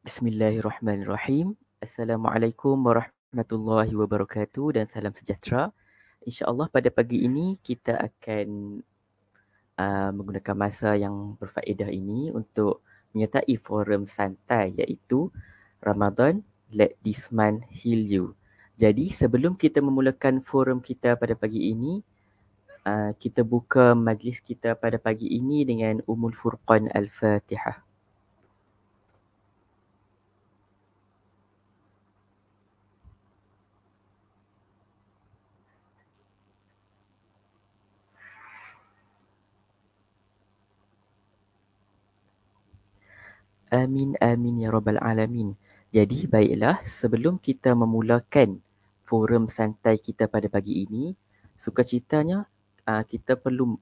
Bismillahirrahmanirrahim. Assalamualaikum warahmatullahi wabarakatuh dan salam sejahtera. InsyaAllah pada pagi ini kita akan menggunakan masa yang berfaedah ini untuk menyertai forum santai iaitu Ramadan Let This Month Heal You. Jadi sebelum kita memulakan forum kita pada pagi ini, kita buka majlis kita pada pagi ini dengan Ummul Furqan Al-Fatihah. Amin, amin ya rabbal alamin. Jadi baiklah, sebelum kita memulakan forum santai kita pada pagi ini, sukacitanya kita perlu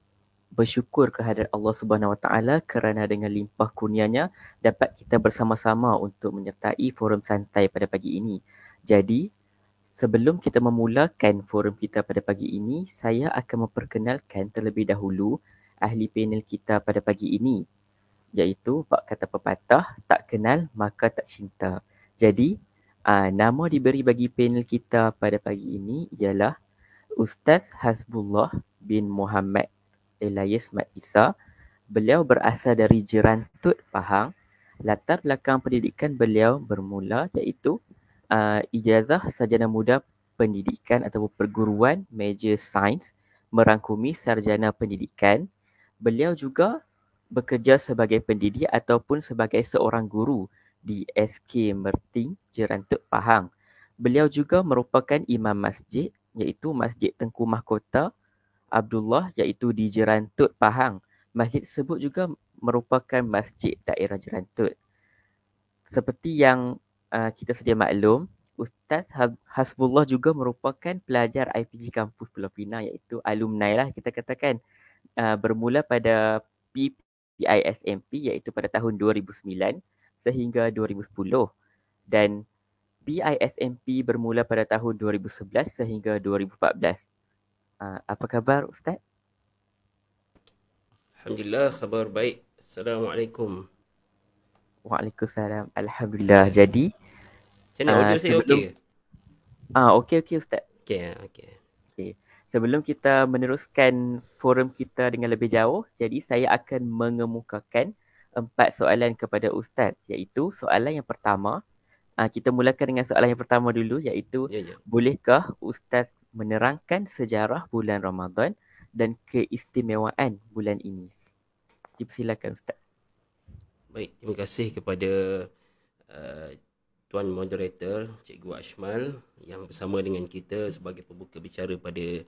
bersyukur kehadrat Allah Subhanahu Wa Taala kerana dengan limpah kurnianya dapat kita bersama-sama untuk menyertai forum santai pada pagi ini. Jadi, sebelum kita memulakan forum kita pada pagi ini, saya akan memperkenalkan terlebih dahulu ahli panel kita pada pagi ini, iaitu bab kata pepatah, tak kenal maka tak cinta. Jadi, nama diberi bagi panel kita pada pagi ini ialah Ustaz Hasbullah bin Muhammad Elias Mat Isa. Beliau berasal dari Jerantut, Pahang. Latar belakang pendidikan beliau bermula iaitu ijazah sarjana muda pendidikan atau perguruan major sains merangkumi sarjana pendidikan. Beliau juga bekerja sebagai pendidik ataupun sebagai seorang guru di SK Merting, Jerantut, Pahang. Beliau juga merupakan imam masjid iaitu Masjid Tengku Mahkota Abdullah iaitu di Jerantut, Pahang. Masjid tersebut juga merupakan masjid daerah Jerantut. Seperti yang kita sedia maklum, Ustaz Hasbullah juga merupakan pelajar IPG Kampus Pulau Pinang iaitu alumni lah kita katakan. Bermula pada PISMP iaitu pada tahun 2009 sehingga 2010 dan PISMP bermula pada tahun 2011 sehingga 2014. Apa khabar Ustaz? Alhamdulillah, khabar baik. Assalamualaikum. Waalaikumsalam. Alhamdulillah. Ya. Jadi Macam mana audio saya okey sebelum ke? okey Ustaz. Okey. Okay. Sebelum kita meneruskan forum kita dengan lebih jauh, jadi saya akan mengemukakan 4 soalan kepada Ustaz, iaitu soalan yang pertama, kita mulakan dengan soalan yang pertama dulu iaitu Ya. bolehkah Ustaz menerangkan sejarah bulan Ramadan dan keistimewaan bulan ini? Silakan Ustaz. Baik, terima kasih kepada uh, Tuan Moderator, Cikgu Ashmal yang bersama dengan kita sebagai pembuka bicara pada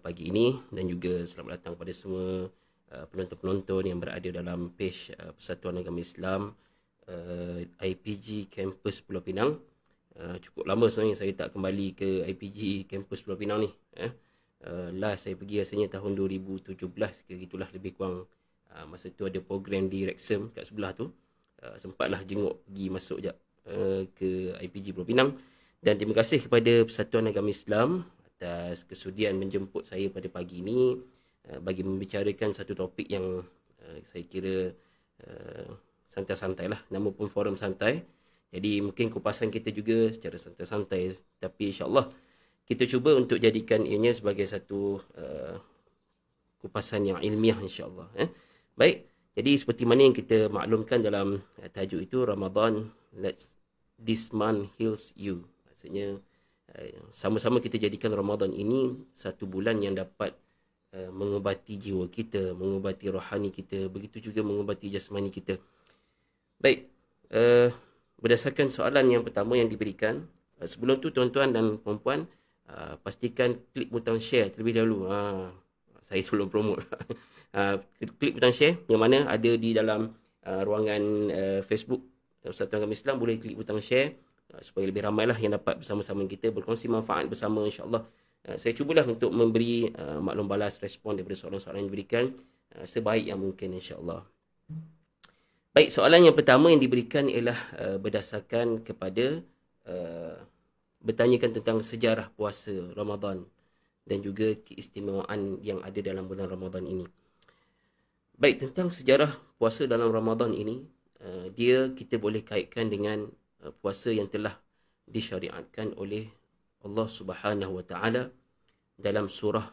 pagi ini, dan juga selamat datang pada semua penonton-penonton yang berada dalam page Persatuan Agama Islam IPG Kampus Pulau Pinang. Cukup lama sebenarnya saya tak kembali ke IPG Kampus Pulau Pinang ni. Last saya pergi rasanya tahun 2017 ke gitulah, lebih kurang. Masa tu ada program di Wrexham kat sebelah tu. Sempatlah jenguk pergi masuk jap ke IPG Pulau Pinang. Dan terima kasih kepada Persatuan Agama Islam atas kesudian menjemput saya pada pagi ini bagi membicarakan satu topik yang saya kira santai-santai lah. Nama pun forum santai. Jadi mungkin kupasan kita juga secara santai-santai. Tapi insyaAllah kita cuba untuk jadikan ianya sebagai satu kupasan yang ilmiah insyaAllah. Baik, jadi seperti mana yang kita maklumkan dalam tajuk itu, Ramadan Let This Month Heals You. Maksudnya sama-sama kita jadikan Ramadan ini satu bulan yang dapat mengubati jiwa kita, mengubati rohani kita, begitu juga mengubati jasmani kita. Baik, berdasarkan soalan yang pertama yang diberikan, sebelum tu tuan-tuan dan puan-puan, pastikan klik butang share terlebih dahulu. Saya tolong promote. Klik butang share yang mana ada di dalam ruangan Facebook Persatuan Agama Islam. Boleh klik butang share supaya lebih ramailah yang dapat bersama-sama kita berkongsi manfaat bersama insya-Allah. Saya cubalah untuk memberi maklum balas respon daripada soalan-soalan yang diberikan sebaik yang mungkin insya-Allah. Baik, soalan yang pertama yang diberikan ialah berdasarkan kepada bertanyakan tentang sejarah puasa Ramadan dan juga keistimewaan yang ada dalam bulan Ramadan ini. Baik, tentang sejarah puasa dalam Ramadan ini, kita boleh kaitkan dengan puasa yang telah disyariatkan oleh Allah Subhanahu Wa Taala dalam surah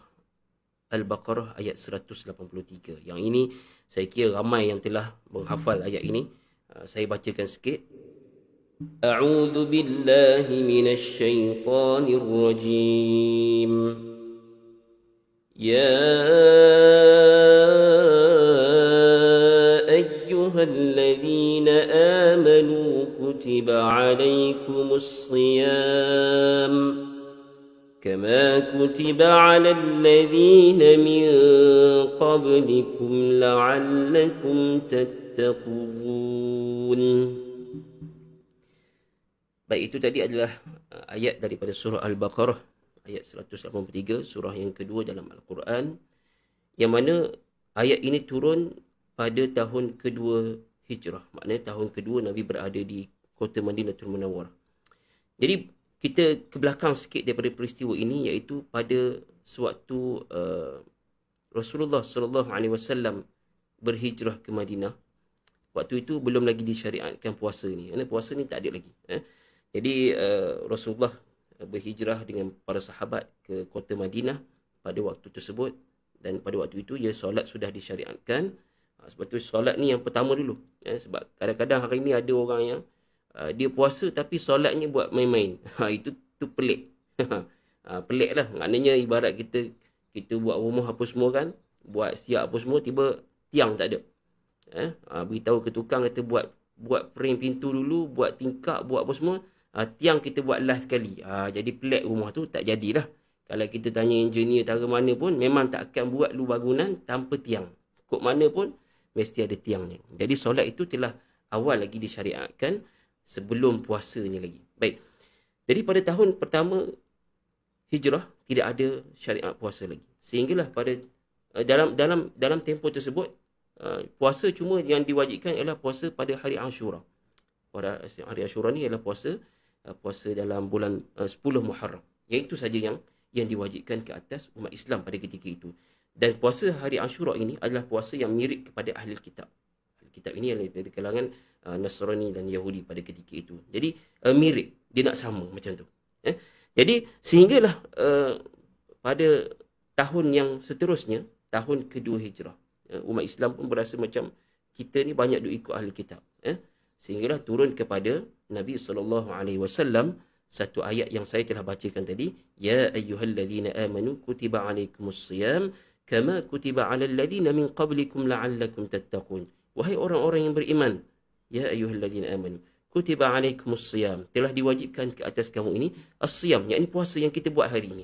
Al-Baqarah ayat 183. Yang ini saya kira ramai yang telah menghafal ayat ini. Saya bacakan sikit. A'udzu billahi minasy syaithanir rajim. Ya ayyuhalladzina amanu kutiba 'alaikumus shiyam كما كتب على الذين من قبلكم لعلكم تتقون. Baik, itu tadi adalah ayat daripada surah Al-Baqarah ayat 183, surah yang kedua dalam Al-Quran, yang mana ayat ini turun pada tahun kedua Hijrah, maknanya tahun kedua Nabi berada di kota Madinatul Munawwarah. Jadi kita ke belakang sikit daripada peristiwa ini, iaitu pada sewaktu Rasulullah SAW berhijrah ke Madinah. Waktu itu belum lagi disyariatkan puasa ni. Kerana puasa ni tak ada lagi. Jadi Rasulullah berhijrah dengan para sahabat ke kota Madinah pada waktu tersebut. Dan pada waktu itu solat sudah disyariatkan. Sebab tu solat ni yang pertama dulu. Sebab kadang-kadang hari ni ada orang yang dia puasa tapi solatnya buat main-main. Itu pelik. Pelik lah. Maknanya ibarat kita buat rumah apa semua kan, buat siap apa semua, tiba tiang tak ada. Beritahu ke tukang, kata buat frame pintu dulu, buat tingkap, buat apa semua, tiang kita buat last sekali. Jadi pelik rumah tu, tak jadilah. Kalau kita tanya engineer tara mana pun, memang tak akan buat lu bangunan tanpa tiang. Kok mana pun mesti ada tiangnya. Jadi solat itu telah awal lagi disyariatkan sebelum puasanya lagi. Baik. Jadi pada tahun pertama Hijrah tidak ada syariat puasa lagi. Sehinggalah pada dalam tempoh tersebut puasa cuma yang diwajibkan ialah puasa pada hari Ashura. Pada hari Ashura ni ialah puasa dalam bulan 10 Muharram. Yang itu saja yang diwajibkan ke atas umat Islam pada ketika itu. Dan puasa hari Ashura ini adalah puasa yang mirip kepada ahli kitab. Ahli kitab ini adalah dari kalangan Nasrani dan Yahudi pada ketika itu. Jadi mirip, dia nak sama macam tu. Jadi sehinggalah pada tahun yang seterusnya, tahun kedua Hijrah, umat Islam pun berasa macam kita ni banyak duk ikut ahli kitab. Sehinggalah turun kepada Nabi SAW satu ayat yang saya telah bacakan tadi. Ya ayyuhalladzina amanu kutiba alaikumus shiyam kama kutiba alal ladzina min qablikum la'allakum tattaqun. Wahai orang-orang yang beriman, ya ayyuhalladzina amanu kutiba alaikumus shiyam, telah diwajibkan ke atas kamu ini as-shiyam, yakni puasa yang kita buat hari ini.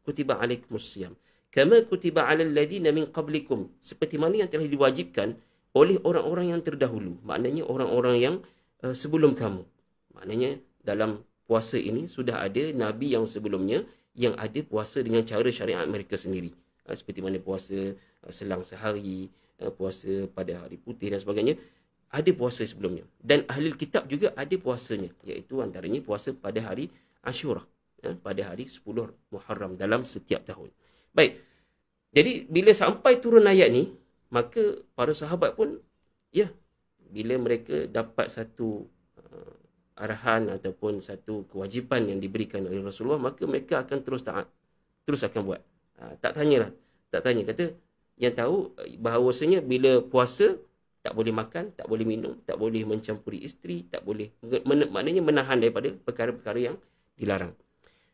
Kutiba alaikumus shiyam kama kutiba alal ladzina min qablikum, seperti mana yang telah diwajibkan oleh orang-orang yang terdahulu, maknanya orang-orang yang sebelum kamu. Maknanya dalam puasa ini sudah ada nabi yang sebelumnya yang ada puasa dengan cara syariat mereka sendiri. Seperti mana puasa selang sehari, puasa pada hari putih dan sebagainya. Ada puasa sebelumnya. Dan ahli kitab juga ada puasanya, iaitu antaranya puasa pada hari Ashura, pada hari 10 Muharram dalam setiap tahun. Baik. Jadi bila sampai turun ayat ni, maka para sahabat pun bila mereka dapat satu arahan ataupun satu kewajipan yang diberikan oleh Rasulullah, maka mereka akan terus taat, terus akan buat. Tak tanya, kata yang tahu bahawasanya bila puasa tak boleh makan, tak boleh minum, tak boleh mencampuri isteri, tak boleh, maknanya menahan daripada perkara-perkara yang dilarang.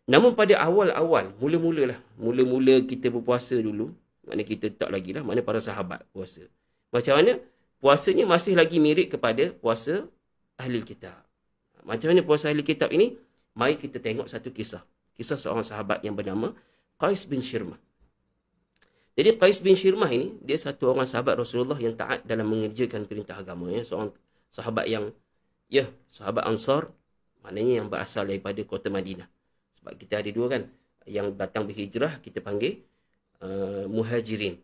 Namun pada awal-awal, mula-mula kita berpuasa dulu, maknanya kita tak lagi lah, maknanya para sahabat puasa. Macam mana? Puasanya masih lagi mirip kepada puasa ahli kitab. Macam mana puasa ahli kitab ini? Mari kita tengok satu kisah. Kisah seorang sahabat yang bernama Qais bin Shirmah. Jadi Qais bin Shirmah ini, dia satu orang sahabat Rasulullah yang taat dalam mengerjakan perintah agama. Seorang sahabat yang, sahabat Ansar, maknanya yang berasal daripada kota Madinah. Sebab kita ada dua kan, yang datang berhijrah kita panggil Muhajirin.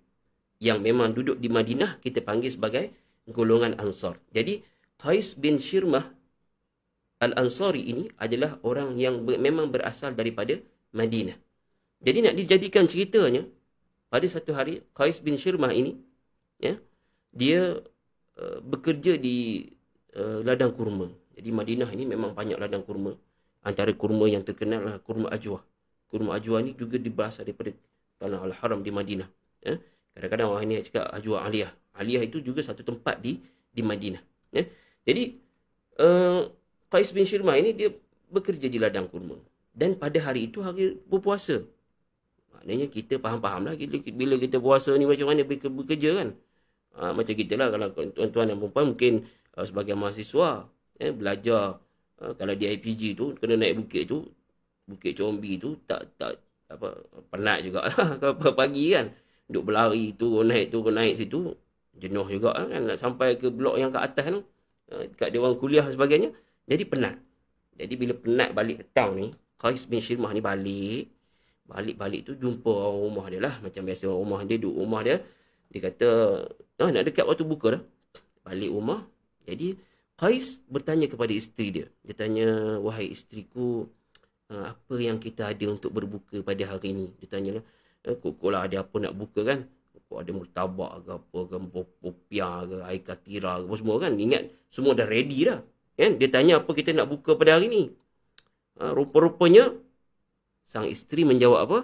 Yang memang duduk di Madinah kita panggil sebagai golongan Ansar. Jadi Qais bin Shirmah Al-Ansari ini adalah orang yang memang berasal daripada Madinah. Jadi nak dijadikan ceritanya, pada satu hari Qais bin Shirmah ini, dia bekerja di ladang kurma. Jadi Madinah ini memang banyak ladang kurma. Antara kurma yang terkenal adalah kurma ajwa. Kurma ajwa ni juga berasal daripada tanah Al-Haram di Madinah. Kadang-kadang orang ni cakap ajwa aliyah. Aliyah itu juga satu tempat di Madinah. Jadi Qais bin Shirmah ini dia bekerja di ladang kurma. Dan pada hari itu hari berpuasa. Maknanya kita faham-faham lah bila kita puasa ni macam mana bekerja kan. Macam kita lah kalau tuan-tuan dan perempuan mungkin sebagai mahasiswa belajar kalau di IPG tu kena naik bukit tu, Bukit Combi tu tak apa penat juga lah pagi kan. Duk berlari turun naik situ jenuh juga kan nak sampai ke blok yang kat atas tu kat dia orang kuliah dan sebagainya. Jadi penat. Jadi bila penat balik petang ni, Qais bin Shirmah ni balik tu jumpa orang rumah dia lah. Macam biasa orang rumah dia duduk rumah dia. Dia kata, nak dekat waktu buka dah. Balik rumah. Jadi Qais bertanya kepada isteri dia. Dia tanya, wahai isteriku, apa yang kita ada untuk berbuka pada hari ini? Dia tanya lah, kok lah ada apa nak buka kan? Kok ada murtabak ke apa ke, popiah ke, air katira ke, apa semua kan? Ingat, semua dah ready dah. Kan? Dia tanya apa kita nak buka pada hari ini. Rupa-rupanya, sang isteri menjawab apa?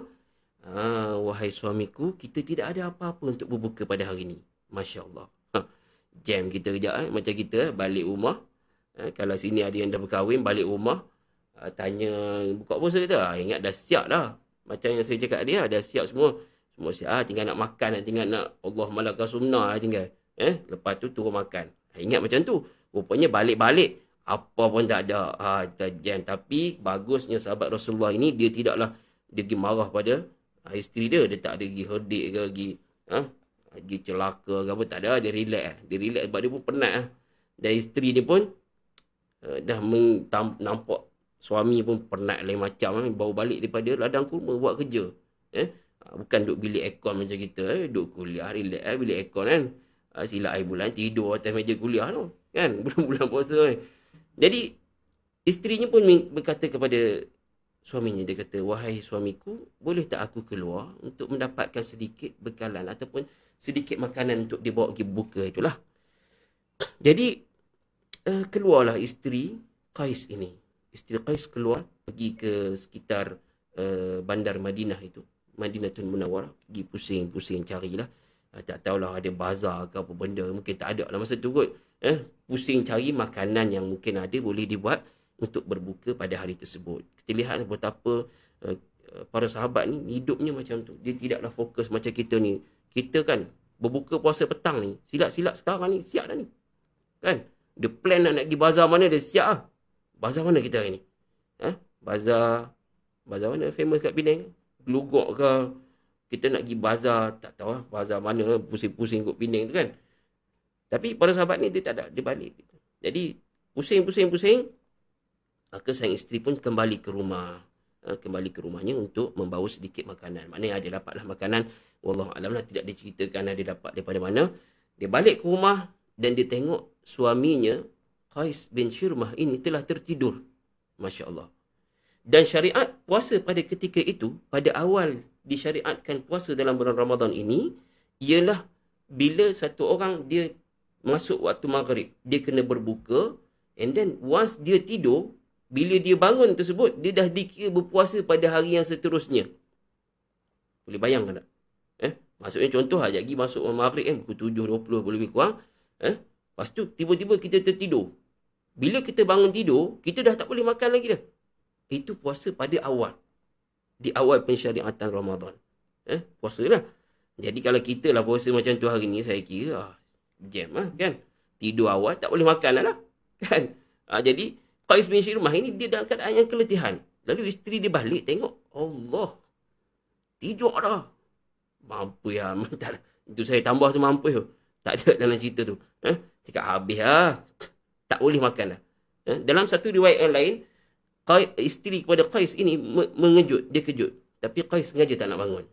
Wahai suamiku, kita tidak ada apa-apa untuk berbuka pada hari ini. Masya Allah. Jam kita kejap macam kita balik rumah. Kalau sini ada yang dah berkahwin, balik rumah. Tanya, buka puasa dia ingat dah siap dah. Macam yang saya cakap dia, dah siap semua. Semua siap. Tinggal nak makan, tinggal nak Allah malaka sunnah tinggal. Lepas tu turun makan. Ingat macam tu. Rupanya balik-balik. Apa pun tak ada. Jam. Tapi bagusnya sahabat Rasulullah ini, dia tidaklah dia pergi marah pada isteri dia. Dia tak ada pergi herdik ke, pergi celaka ke apa. Tak ada. Dia relax. Dia relax sebab dia pun penat. Dan isteri dia pun dah nampak suami pun penat lain macam. Baru balik daripada ladang kurma buat kerja. Bukan duduk bilik aircon macam kita. Duduk kuliah, relax bilik aircon kan. Silap air bulan, tidur atas meja kuliah tu. Kan? Bulan-bulan puasa kan. Jadi, isterinya pun berkata kepada suaminya. Dia kata, wahai suamiku, boleh tak aku keluar untuk mendapatkan sedikit bekalan ataupun sedikit makanan untuk dibawa pergi buka itulah. Jadi, keluarlah isteri Qais ini. Isteri Qais keluar, pergi ke sekitar bandar Madinah itu. Madinatul Munawwarah. Pergi pusing-pusing carilah. Tak tahulah ada bazar ke apa benda. Mungkin tak ada lah masa tu kot. Pusing cari makanan yang mungkin ada boleh dibuat untuk berbuka pada hari tersebut. Kita lihat betapa para sahabat ni hidupnya macam tu. Dia tidaklah fokus macam kita ni. Kita kan berbuka puasa petang ni. Silap-silap sekarang ni siap dah ni. Kan? Dia plan nak pergi bazar mana dia siap lah. Bazar mana kita hari ni? Bazar mana famous kat Penang? Glugok ke? Kita nak pergi bazar, tak tahu lah bazar mana, pusing-pusing kot Penang tu kan. Tapi para sahabat ni dia tak ada, dia balik. Jadi pusing-pusing, maka sang isteri pun kembali ke rumah. Kembali ke rumahnya untuk membawa sedikit makanan. Maknanya dia dapatlah makanan. Wallahualam lah, tidak diceritakan dia dapat daripada mana. Dia balik ke rumah dan dia tengok suaminya, Qais bin Shirmah ini telah tertidur. Masya Allah. Dan syariat puasa pada ketika itu, pada awal disyariatkan puasa dalam bulan Ramadan ini, ialah bila satu orang dia masuk waktu maghrib, dia kena berbuka, and then once dia tidur, bila dia bangun tersebut, dia dah dikira berpuasa pada hari yang seterusnya. Boleh bayangkan tak? Maksudnya contoh sekejap lagi masuk maghrib kan, pukul 7.20 boleh lebih kurang. Lepas tu tiba-tiba kita tertidur. Bila kita bangun tidur, kita dah tak boleh makan lagi dah. Itu puasa pada awal. Di awal pensyariatan Ramadan. Puasa lah. Jadi kalau kita lah puasa macam tu hari ni, saya kira jam lah kan. Tidur awal, tak boleh makan lah. Kan? Jadi Qais bin Shirmah ini dia dalam keadaan yang keletihan. Lalu isteri dia balik tengok, Allah, tidur dah. Mampu ya. Itu saya tambah tu mampu tu. Tak ada dalam cerita tu. Cakap habis lah. Tak boleh makan lah. Dalam satu riwayat yang lain, isteri kepada Qais ini mengejut. Dia kejut. Tapi Qais sengaja tak nak bangun.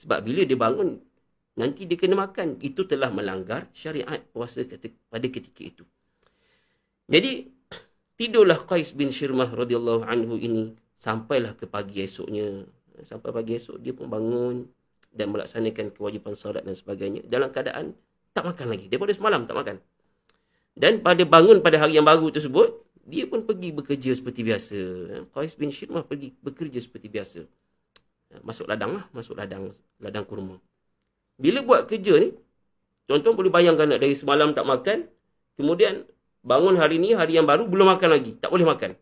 Sebab bila dia bangun, nanti dia kena makan. Itu telah melanggar syariat puasa pada ketika itu. Jadi, tidurlah Qais bin Shirmah radhiyallahu anhu ini. Sampailah ke pagi esoknya. Sampai pagi esok, dia pun bangun dan melaksanakan kewajipan solat dan sebagainya. Dalam keadaan tak makan lagi. Daripada semalam tak makan. Dan bangun pada hari yang baru tersebut, dia pun pergi bekerja seperti biasa. Qais bin Shirmah pergi bekerja seperti biasa. Masuk ladang lah, masuk ladang kurma. Bila buat kerja ni, tuan-tuan boleh bayangkan dari semalam tak makan, kemudian bangun hari ni, hari yang baru, belum makan lagi. Tak boleh makan.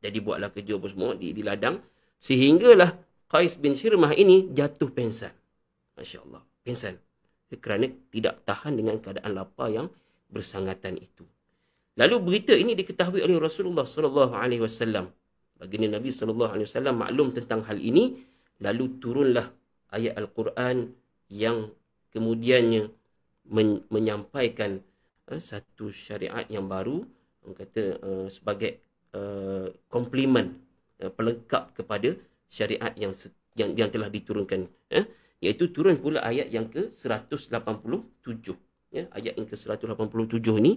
Jadi buatlah kerja apa semua di ladang. Sehinggalah Qais bin Shirmah ini jatuh pingsan. Masya Allah, pingsan. Kerana tidak tahan dengan keadaan lapar yang bersangatan itu. Lalu berita ini diketahui oleh Rasulullah sallallahu alaihi wasallam. Baginda Nabi sallallahu alaihi wasallam maklum tentang hal ini, lalu turunlah ayat Al-Quran yang kemudiannya menyampaikan satu syariat yang baru, orang kata sebagai komplimen, pelengkap kepada syariat yang telah diturunkan, iaitu turun pula ayat yang ke-187. Ayat yang ke-187 ni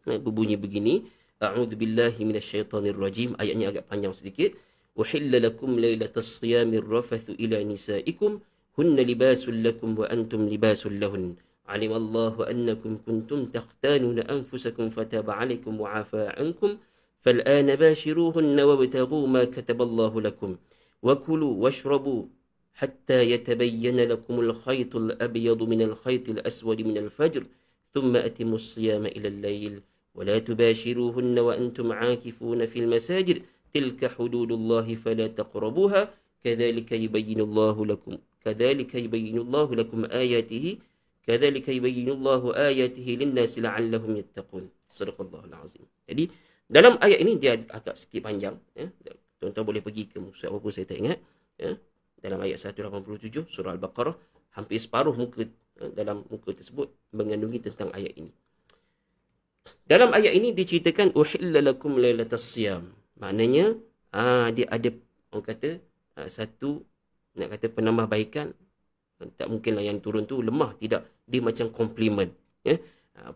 berbunyi begini, a'udzubillahi minasyaitonirrajim. Ayatnya agak panjang sedikit. Uhilla lakum lailatas siyamir rafathu ila nisaikum hunna libasul lakum wa antum libasul lahun. Alimallahu annakum kuntum takhtanuna anfusakum fataba 'alaikum wa 'afa 'ankum fal'ana bashiruhunna wabtaghu ma kataballahu lakum wa kulu washrabu حتى يتبين لكم الخيط الأبيض من الخيط الأسود من الفجر ثم أتموا الصيام إلى الليل ولا تباشروهن وأنتم عاكفون في المساجد تلك حدود الله فلا تقربوها كذلك يبين الله لكم آياته للناس لعلهم يتقون. صدق الله العظيم. Jadi dalam ayat ini dia agak sikit panjang, tuan-tuan boleh pergi ke muka apa pun saya tak ingat, dalam ayat 187 surah Al-Baqarah, hampir separuh muka dalam muka tersebut mengandungi tentang ayat ini. Dalam ayat ini diceritakan uhilla lakum lailatas siyam. Maknanya dia ada, orang kata, satu nak kata penambahbaikan. Tak mungkinlah yang turun tu lemah, tidak. Dia macam komplimen,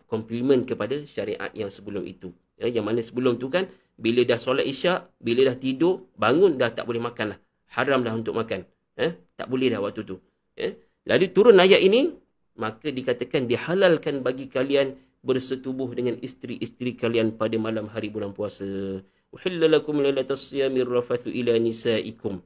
komplimen kepada syariat yang sebelum itu. Yang mana sebelum tu kan, bila dah solat isyak, bila dah tidur, bangun dah tak boleh makan lah. Haram dah untuk makan. Tak boleh dah waktu tu. Lalu turun ayat ini, maka dikatakan dihalalkan bagi kalian bersetubuh dengan isteri-isteri kalian pada malam hari bulan puasa. Uhilla lakum lailatas siyamir rafathu ila nisaikum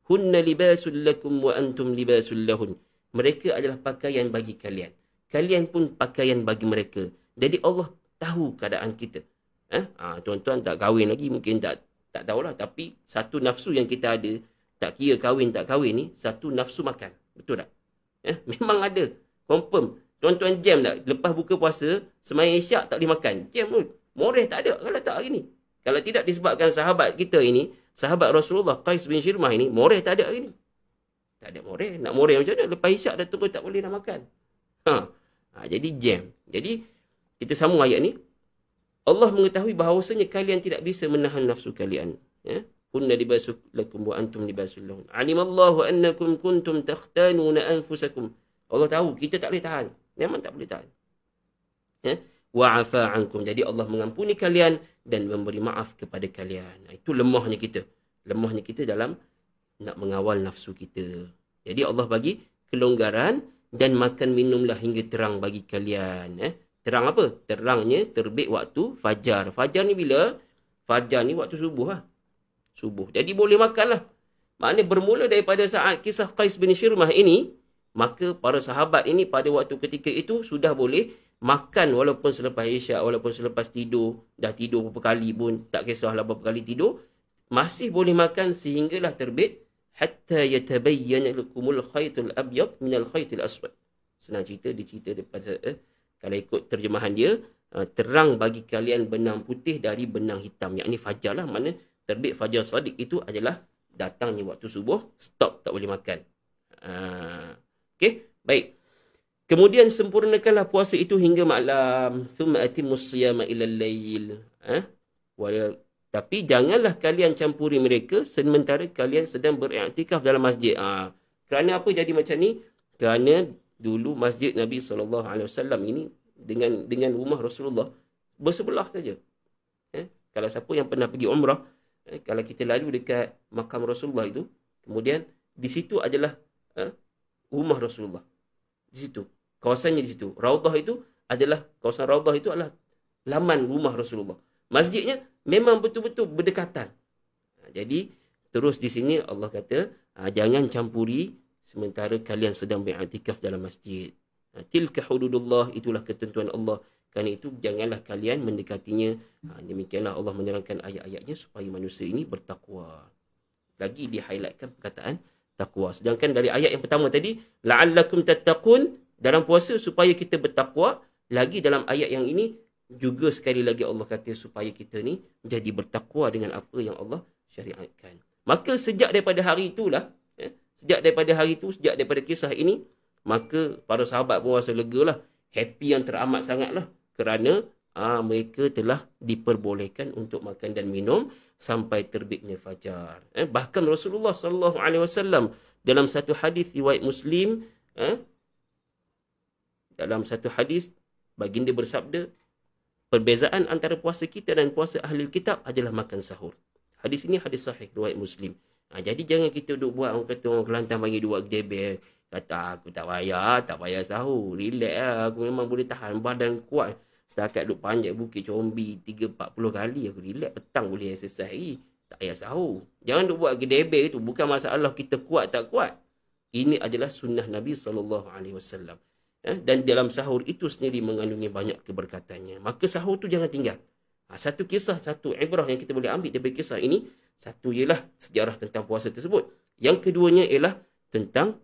hunna libasul lakum wa antum libasul lahun. Mereka adalah pakaian bagi kalian. Kalian pun pakaian bagi mereka. Jadi Allah tahu keadaan kita. Tuan-tuan tak kahwin lagi, mungkin tak tahulah. Tapi satu nafsu yang kita ada, tak kira kahwin tak kahwin ni, satu nafsu makan. Betul tak? Memang ada. Confirm. Tuan-tuan jam tak? Lepas buka puasa, sembahyang isyak tak boleh makan. Jam pun. Moreh tak ada kalau tak hari ni. Kalau tidak disebabkan sahabat kita ini, sahabat Rasulullah Qais bin Shirmah ini, moreh tak ada hari ni. Tak ada moreh. Nak moreh macam mana? Lepas isyak dah terus tak boleh nak makan. Jadi jam. Jadi kita sambung ayat ni. Allah mengetahui bahawasanya kalian tidak bisa menahan nafsu kalian. Hunna libasul lakum wa antum libasul lahun. Alimallahu annakum kuntum takhtanuna anfusakum. Allah tahu kita tak boleh tahan. Memang tak boleh tahan. Wa afa ankum. Jadi Allah mengampuni kalian dan memberi maaf kepada kalian. Itu lemahnya kita. Lemahnya kita dalam nak mengawal nafsu kita. Jadi Allah bagi kelonggaran dan makan minumlah hingga terang bagi kalian. Terang apa? Terangnya terbit waktu fajar. Fajar ni bila? Fajar ni waktu subuh lah. Subuh. Jadi boleh makan lah. Maknanya bermula daripada saat kisah Qais bin Shirmah ini, maka para sahabat ini pada waktu ketika itu sudah boleh makan walaupun selepas isyak, walaupun selepas tidur. Dah tidur beberapa kali pun, tak kisahlah berapa kali tidur. Masih boleh makan sehinggalah terbit. Hatta yatabayyana lakumul khaytul abyad minal khaytil aswad. Senang cerita, dia cerita daripada, kalau ikut terjemahan dia, terang bagi kalian benang putih dari benang hitam. Yang ini fajar lah. Mana terbit fajar sadiq itu adalah datangnya waktu subuh, stop, tak boleh makan. Okey, baik. Kemudian sempurnakanlah puasa itu hingga malam. Thumma atimmus siyama ilal lail. Tapi janganlah kalian campuri mereka sementara kalian sedang beriktikaf dalam masjid. Kerana apa jadi macam ni? Kerana dulu masjid Nabi SAW ini dengan rumah Rasulullah bersebelah saja. Kalau siapa yang pernah pergi umrah, kalau kita lalu dekat makam Rasulullah itu, kemudian di situ adalah rumah Rasulullah. Di situ. Kawasannya di situ. Raudhah itu adalah kawasan Raudhah itu adalah laman rumah Rasulullah. Masjidnya memang betul-betul berdekatan. Jadi terus di sini Allah kata, jangan campuri sementara kalian sedang beriktikaf dalam masjid. Tilka hududullah, itulah ketentuan Allah. Kerana itu janganlah kalian mendekatinya. Demikianlah Allah menerangkan ayat-ayatnya supaya manusia ini bertakwa. Lagi di-highlightkan perkataan takwa. Sedangkan dari ayat yang pertama tadi, la'allakum tattaqun, dalam puasa supaya kita bertakwa. Lagi dalam ayat yang ini juga sekali lagi Allah kata supaya kita ni menjadi bertakwa dengan apa yang Allah syariatkan. Maka sejak daripada hari itulah, sejak daripada kisah ini, maka para sahabat pun rasa lega lah. Happy yang teramat sangat lah. Kerana mereka telah diperbolehkan untuk makan dan minum sampai terbitnya fajar. Bahkan Rasulullah SAW dalam satu hadis riwayat Muslim, dalam satu hadis baginda bersabda, perbezaan antara puasa kita dan puasa ahli kitab adalah makan sahur. Hadis ini hadis sahih riwayat Muslim. Jadi jangan kita duduk buat, orang kata orang Kelantan bagi dua gedebel, kata aku tak payah sahur, relax lah, aku memang boleh tahan, badan kuat. Setakat duduk panjat Bukit Combi 3-40 kali, aku relax, petang boleh exercise lagi. Tak payah sahur. Jangan duduk buat gedebel itu, bukan masalah kita kuat tak kuat. Ini adalah sunnah Nabi SAW. Dan dalam sahur itu sendiri mengandungi banyak keberkatannya. Maka sahur tu jangan tinggal. Satu kisah, satu ibrah yang kita boleh ambil daripada kisah ini, satu ialah sejarah tentang puasa tersebut. Yang keduanya ialah tentang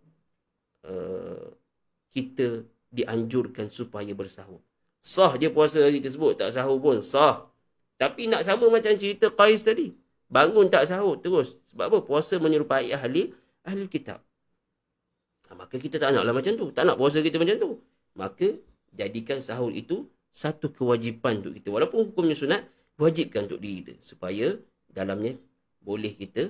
kita dianjurkan supaya bersahur. Sah je puasa hari tersebut, tak sahur pun sah. Tapi nak sama macam cerita Qais tadi, bangun tak sahur terus. Sebab apa? Puasa menyerupai ahli kitab. Maka kita tak naklah macam tu. Tak nak puasa kita macam tu. Maka jadikan sahur itu satu kewajipan untuk kita. Walaupun hukumnya sunat, wajibkan untuk diri kita. Supaya dalamnya boleh kita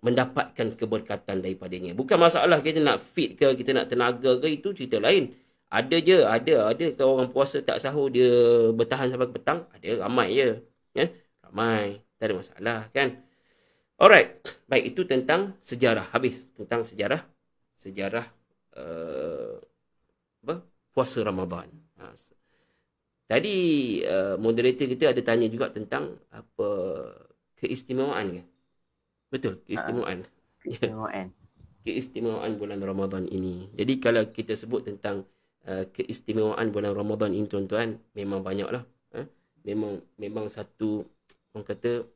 mendapatkan keberkatan daripadanya. Bukan masalah kita nak fit ke, kita nak tenaga ke, itu cerita lain. Ada je, ada kalau orang puasa tak sahur dia bertahan sampai petang, ada, ramai je. Ramai, tak ada masalah kan. Alright, baik, itu tentang sejarah. Habis tentang sejarah puasa Ramadan. Tadi moderator kita ada tanya juga tentang apa keistimewaan ke? Betul, keistimewaan. Keistimewaan bulan Ramadan ini. Jadi kalau kita sebut tentang keistimewaan bulan Ramadan ini, tuan-tuan, memang banyaklah. Memang satu, orang kata,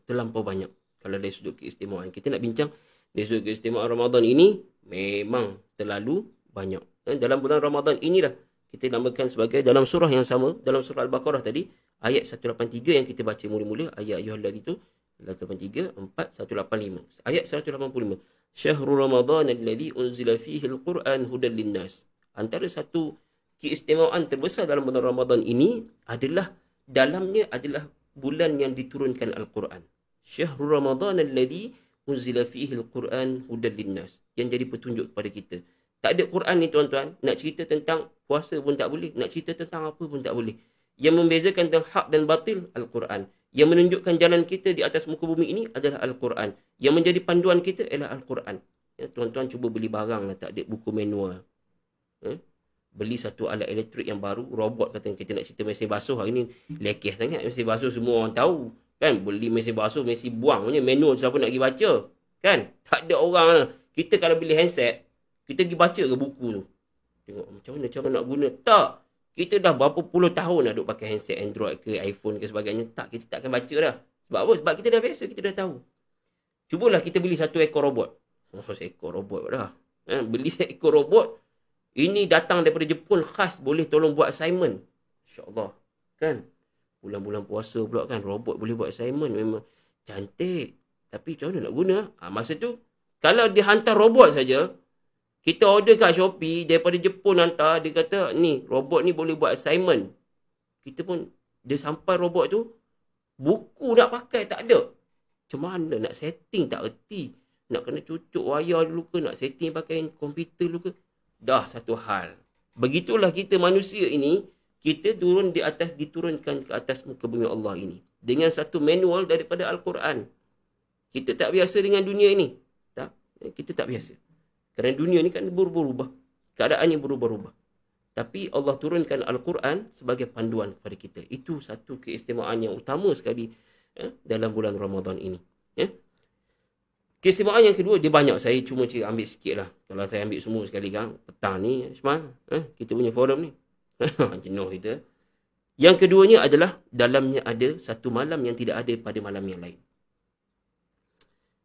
terlampau banyak. Kalau dari sudut keistimewaan, kita nak bincang dari sudut keistimewaan Ramadan ini, memang terlalu banyak. Dalam bulan Ramadan inilah kita namakan sebagai, dalam surah yang sama, dalam surah Al-Baqarah tadi, ayat 183 yang kita baca mula-mula, ayat ayyuhallazina itu 183, 4, 185. Ayat 185. Syahrul Ramadan alladhi unzila fihi al-Quran hudan linnas. Antara satu keistimewaan terbesar dalam bulan Ramadan ini adalah, dalamnya adalah bulan yang diturunkan Al-Quran. Syahrul Ramadan alladhi unzila fihi al-Quran hudan linnas. Yang jadi petunjuk kepada kita. Tak ada Quran ni, tuan-tuan. Nak cerita tentang puasa pun tak boleh. Nak cerita tentang apa pun tak boleh. Yang membezakan tentang hak dan batil, Al-Quran. Yang menunjukkan jalan kita di atas muka bumi ini adalah Al-Quran. Yang menjadi panduan kita adalah Al-Quran. Tuan-tuan cuba beli barang lah, tak ada buku manual. Beli satu alat elektrik yang baru, robot kata kita nak cerita mesin basuh. Hari ni lekeh sangat mesin basuh, semua orang tahu. Kan, beli mesin basuh, mesin buang punya manual, siapa nak pergi baca? Kan, tak ada orang lah. Kita kalau beli handset, kita pergi baca ke buku tu? Tengok macam mana cara nak guna. Tak. Kita dah berapa puluh tahun dah duk pakai handset Android ke iPhone ke sebagainya. Tak, kita tak akan baca dah. Sebab apa? Sebab kita dah biasa, kita dah tahu. Cubalah kita beli satu ekor robot. Seekor robot dah. Beli seekor robot. Ini datang daripada Jepun, khas boleh tolong buat assignment. InsyaAllah. Kan? Bulan-bulan puasa pula kan, robot boleh buat assignment. Memang cantik. Tapi macam mana nak guna? Masa tu, kalau dia hantar robot saja, kita order kat Shopee, daripada Jepun hantar, dia kata, ni, robot ni boleh buat assignment. Kita pun, dia sampai robot tu, buku nak pakai tak ada. Macam mana nak setting tak erti. Nak kena cucuk wayar dulu ke, nak setting pakai komputer dulu ke. Dah satu hal. Begitulah kita manusia ini, kita diturunkan ke atas muka bumi Allah ini. Dengan satu manual daripada Al-Quran. Kita tak biasa dengan dunia ini. Tak? Kita tak biasa. Kerana dunia ni kan berubah-ubah. keadaannya berubah-ubah. Tapi Allah turunkan Al-Quran sebagai panduan kepada kita. Itu satu keistimewaan yang utama sekali dalam bulan Ramadan ini. Keistimewaan yang kedua, dia banyak. Saya cuma ambil sikit lah. Kalau saya ambil semua sekali kan, petang ni, Ismail, kita punya forum ni. Jenuh kita. Yang keduanya adalah, dalamnya ada satu malam yang tidak ada pada malam yang lain.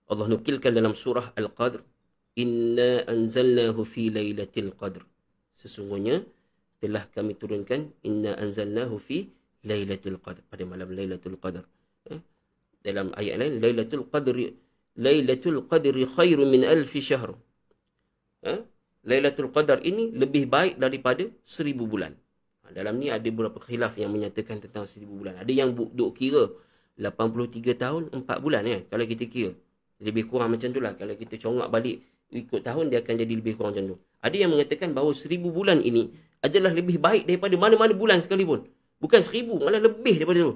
Allah nukilkan dalam surah Al-Qadr, Inna anzalnahu fi laylatil qadr. Sesungguhnya, telah kami turunkan, Inna anzalnahu fi laylatil qadr. Pada malam Laylatul Qadr. Dalam ayat lain, Laylatul Qadri khairu min alfi syahr. Laylatul Qadar ini lebih baik daripada 1000 bulan. Dalam ni ada beberapa khilaf yang menyatakan tentang 1000 bulan. Ada yang duk kira 83 tahun 4 bulan ya. Kalau kita kira lebih kurang macam tu lah. Kalau kita congak balik ikut tahun, dia akan jadi lebih kurang macam tu. Ada yang mengatakan bahawa 1000 bulan ini adalah lebih baik daripada mana-mana bulan sekalipun. Bukan 1000, malah lebih daripada tu.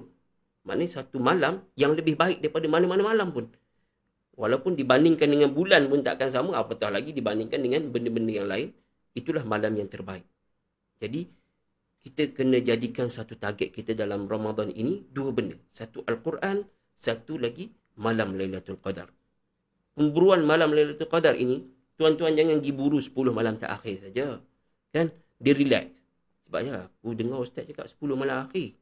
Maknanya satu malam yang lebih baik daripada mana-mana malam pun. Walaupun dibandingkan dengan bulan pun takkan sama, apatah lagi dibandingkan dengan benda-benda yang lain. Itulah malam yang terbaik. Jadi, kita kena jadikan satu target kita dalam Ramadan ini, dua benda. Satu Al-Quran, satu lagi malam Lailatul Qadar. Pemburuan malam Lailatul Qadar ini, tuan-tuan jangan pergi buru 10 malam terakhir saja. Kan? Dia relax. Sebab ya, aku dengar Ustaz cakap 10 malam akhir.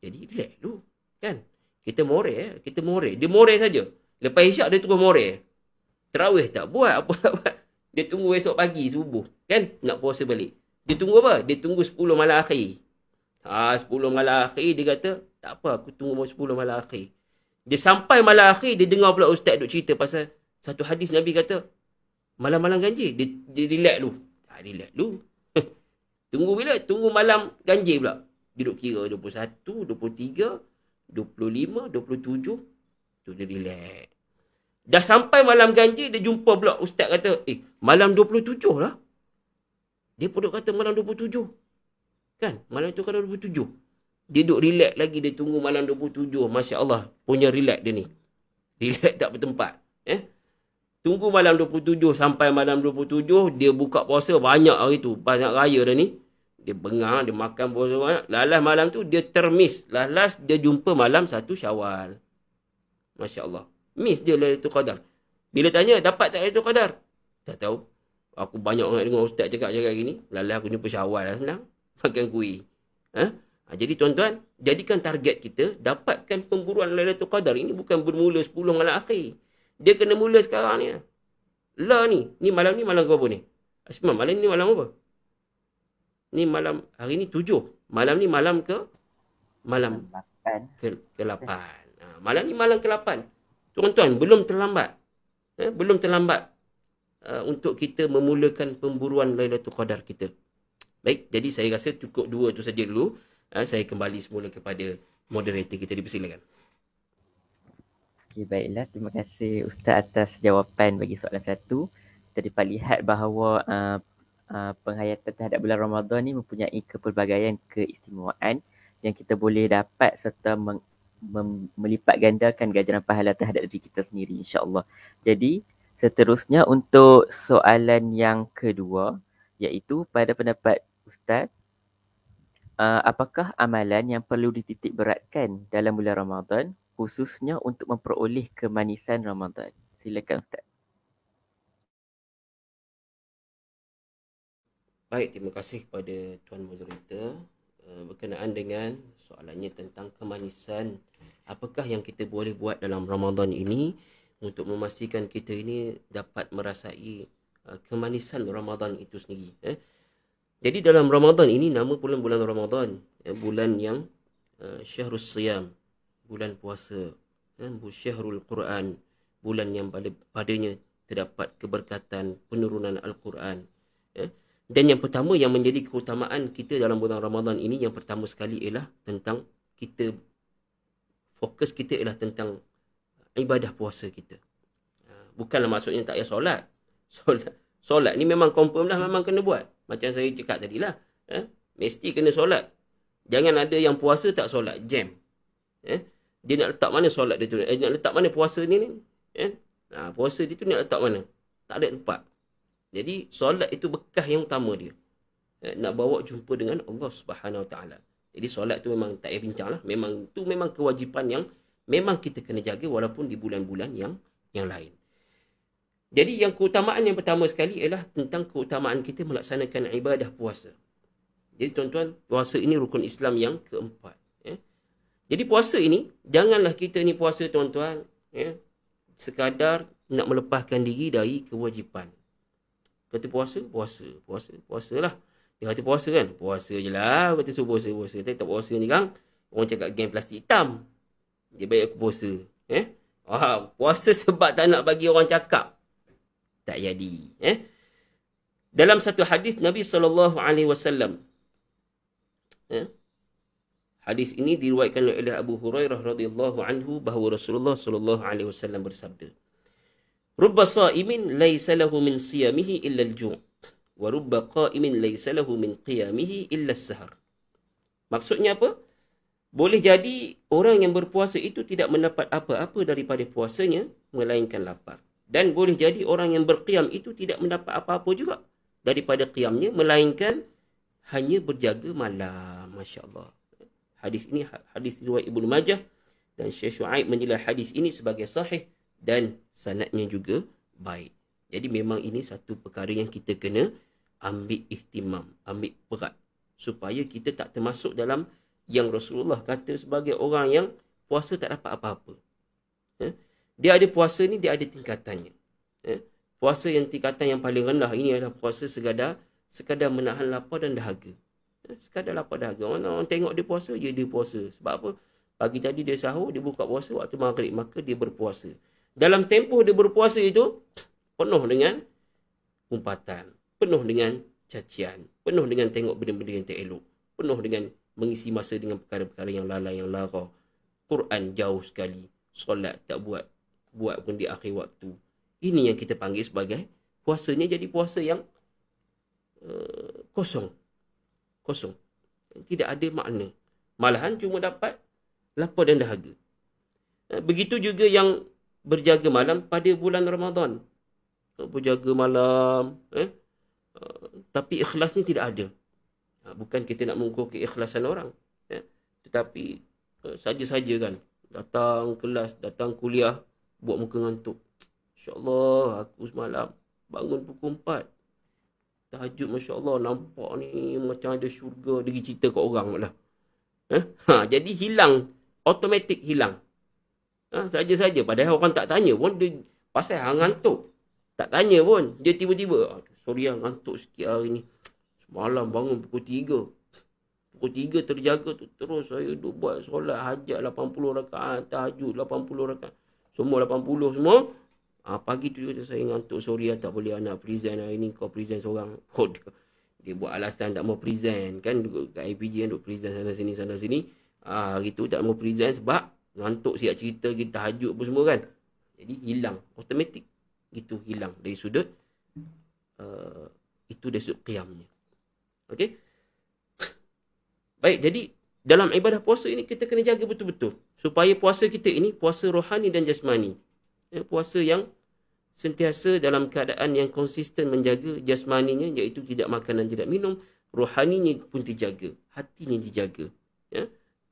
Jadi, relax dulu. Kan? Kita more. Dia more saja. Lepas isyak dia terus more. Terawih tak buat, apa tak buat. Dia tunggu esok pagi, subuh. Kan? Nak puasa balik. Dia tunggu apa? Dia tunggu 10 malam akhir. 10 malam akhir, dia kata, tak apa, aku tunggu 10 malam akhir. Dia sampai malam akhir, dia dengar pula ustaz duk cerita pasal satu hadis Nabi kata, malam-malam ganjil. Dia relax dulu. Relax dulu. Tunggu bila? Tunggu malam ganjil pula. Dia duk kira 21, 23, 25, 27. Tu dia relax. Dah sampai malam ganjil, dia jumpa pula ustaz kata, malam 27 lah. Dia pun duk kata malam 27. Kan? Malam tu kalau 27. Dia duk relax lagi, dia tunggu malam 27. Masya Allah, punya relax dia ni. Relax tak bertempat. Tunggu malam 27 sampai malam 27, dia buka puasa banyak hari tu. Banyak raya dah ni. Dia bengar, dia makan puasa banyak. Lalas malam tu, dia termiss. Lalas dia jumpa malam 1 Syawal. Masya Allah. Miss dia Lailatul Qadar. Bila tanya, dapat tak Lailatul Qadar? Tak tahu. Aku banyak orang dengar ustaz cakap-cakap gini. Lalas aku jumpa Syawal lah senang. Makan kuih. Jadi tuan-tuan, jadikan target kita dapatkan pemburuan Lailatul Qadar. Ini bukan bermula 10 malam akhir. Dia kena mula sekarang ni. Ni malam berapa ni? Asma, malam ni malam apa? Ni malam, hari ni 7. Malam ni malam ke? Malam ke-8. Malam ni malam ke-8. Tuan-tuan, belum terlambat. Belum terlambat untuk kita memulakan pemburuan Lailatul Qadar kita. Baik, jadi saya rasa cukup 2 tu saja dulu. Saya kembali semula kepada moderator kita. Dipersilakan. Okay, baiklah. Terima kasih Ustaz atas jawapan bagi soalan 1. Kita dapat lihat bahawa penghayatan terhadap bulan Ramadan ni mempunyai kepelbagaian keistimewaan yang kita boleh dapat serta melipat gandakan ganjaran pahala terhadap diri kita sendiri, insya-Allah. Jadi, seterusnya untuk soalan yang kedua, iaitu pada pendapat Ustaz, apakah amalan yang perlu dititik beratkan dalam bulan Ramadan, khususnya untuk memperoleh kemanisan Ramadan? Silakan Ustaz. Baik, terima kasih kepada Tuan Moderator. Berkenaan dengan soalannya tentang kemanisan, apakah yang kita boleh buat dalam Ramadan ini untuk memastikan kita ini dapat merasai kemanisan Ramadan itu sendiri. Jadi dalam Ramadan ini, nama bulan Ramadan, bulan yang Syahrul Siyam, bulan puasa, Syahrul Quran, bulan yang padanya terdapat keberkatan penurunan Al-Quran. Dan yang pertama yang menjadi keutamaan kita dalam bulan Ramadan ini, yang pertama sekali ialah tentang kita, fokus kita ialah tentang ibadah puasa kita. Bukanlah maksudnya tak payah solat. Solat ni memang confirm lah, memang kena buat. Macam saya cakap tadi lah. Mesti kena solat. Jangan ada yang puasa tak solat, jam. Dia nak letak mana solat dia tu? Nak letak mana puasa ni? Puasa dia tu nak letak mana? Tak ada tempat. Jadi solat itu bekah yang utama dia. Nak bawa jumpa dengan Allah Subhanahu Wa Taala. Jadi solat tu memang tak payah bincang lah. Memang kewajipan yang memang kita kena jaga walaupun di bulan-bulan yang lain. Jadi yang keutamaan yang pertama sekali ialah tentang keutamaan kita melaksanakan ibadah puasa. Jadi tuan-tuan, puasa ini rukun Islam yang keempat. Jadi puasa ini, janganlah kita ni puasa tuan-tuan, sekadar nak melepaskan diri dari kewajipan. Kata puasa lah. Dia kata puasa kan, puasa je lah. Kata suruh puasa. Tapi tak puasa ni kan, orang cakap geng plastik hitam. Dia baik aku puasa. Puasa sebab tak nak bagi orang cakap. Tak jadi. Dalam satu hadis Nabi SAW, hadis ini diriwayatkan oleh Abu Hurairah radhiyallahu anhu bahawa Rasulullah SAW bersabda, "Rubba sha'imin laysa lahu min siyamihi illa al-ju' wa rubba qa'imin laysa lahu min qiyamihi illa as-sahar." Maksudnya apa? Boleh jadi orang yang berpuasa itu tidak mendapat apa-apa daripada puasanya melainkan lapar. Dan boleh jadi orang yang berqiyam itu tidak mendapat apa-apa juga daripada qiyamnya melainkan hanya berjaga malam. Masya-Allah. Hadis ini hadis riwayat Ibnu Majah dan Syekh Syuaib menilai hadis ini sebagai sahih dan sanadnya juga baik. Jadi memang ini satu perkara yang kita kena ambil ihtimam, ambil berat supaya kita tak termasuk dalam yang Rasulullah kata sebagai orang yang puasa tak dapat apa-apa. Dia ada puasa ni, dia ada tingkatannya. Puasa yang tingkatan yang paling rendah ini adalah puasa sekadar menahan lapar dan dahaga. Sekadar lapar dahaga. Orang tengok dia puasa, dia puasa. Sebab apa? Pagi tadi dia sahur, dia buka puasa, waktu maghrib, maka dia berpuasa. Dalam tempoh dia berpuasa itu, penuh dengan umpatan, penuh dengan cacian, penuh dengan tengok benda-benda yang tak elok, penuh dengan mengisi masa dengan perkara-perkara yang lalai, yang lara. Quran jauh sekali, solat tak buat pun di akhir waktu. Ini yang kita panggil sebagai puasanya jadi puasa yang kosong. Tidak ada makna. Malahan cuma dapat lapar dan dahaga. Begitu juga yang berjaga malam pada bulan Ramadan. Berjaga malam, tapi ikhlasnya tidak ada. Bukan kita nak mengukur keikhlasan orang, tetapi saja-saja kan. Datang kelas, datang kuliah, buat muka ngantuk. InsyaAllah aku semalam bangun pukul 4. Tahajud, Masya Allah, nampak ni macam ada syurga. Dia cerita kat orang lah. Jadi hilang, automatik hilang. Saja-saja. Padahal orang tak tanya pun, dia pasal ngantuk. Tak tanya pun, dia tiba-tiba, sorry ngantuk sikit hari ni. Semalam bangun pukul 3. Pukul 3 terjaga tu, terus saya duk buat solat hajat 80 rakaat, tahajud 80 rakaat. Semua 80 semua. Pagi tu juga saya ngantuk, sorry tak boleh anak present hari ni, kau present seorang. Dia buat alasan tak mau present kan, kat IPG kan duk present sana sini. Hari tu tak mau present sebab ngantuk siap cerita kita tahajud apa semua kan. Jadi hilang automatik gitu, hilang dari sudut itu dari sudut qiyamnya. Okey. Baik, jadi dalam ibadah puasa ini kita kena jaga betul-betul supaya puasa kita ini puasa rohani dan jasmani. Puasa yang sentiasa dalam keadaan yang konsisten menjaga jasmaninya, iaitu tidak makan dan tidak minum. Rohaninya pun dijaga, hatinya dijaga.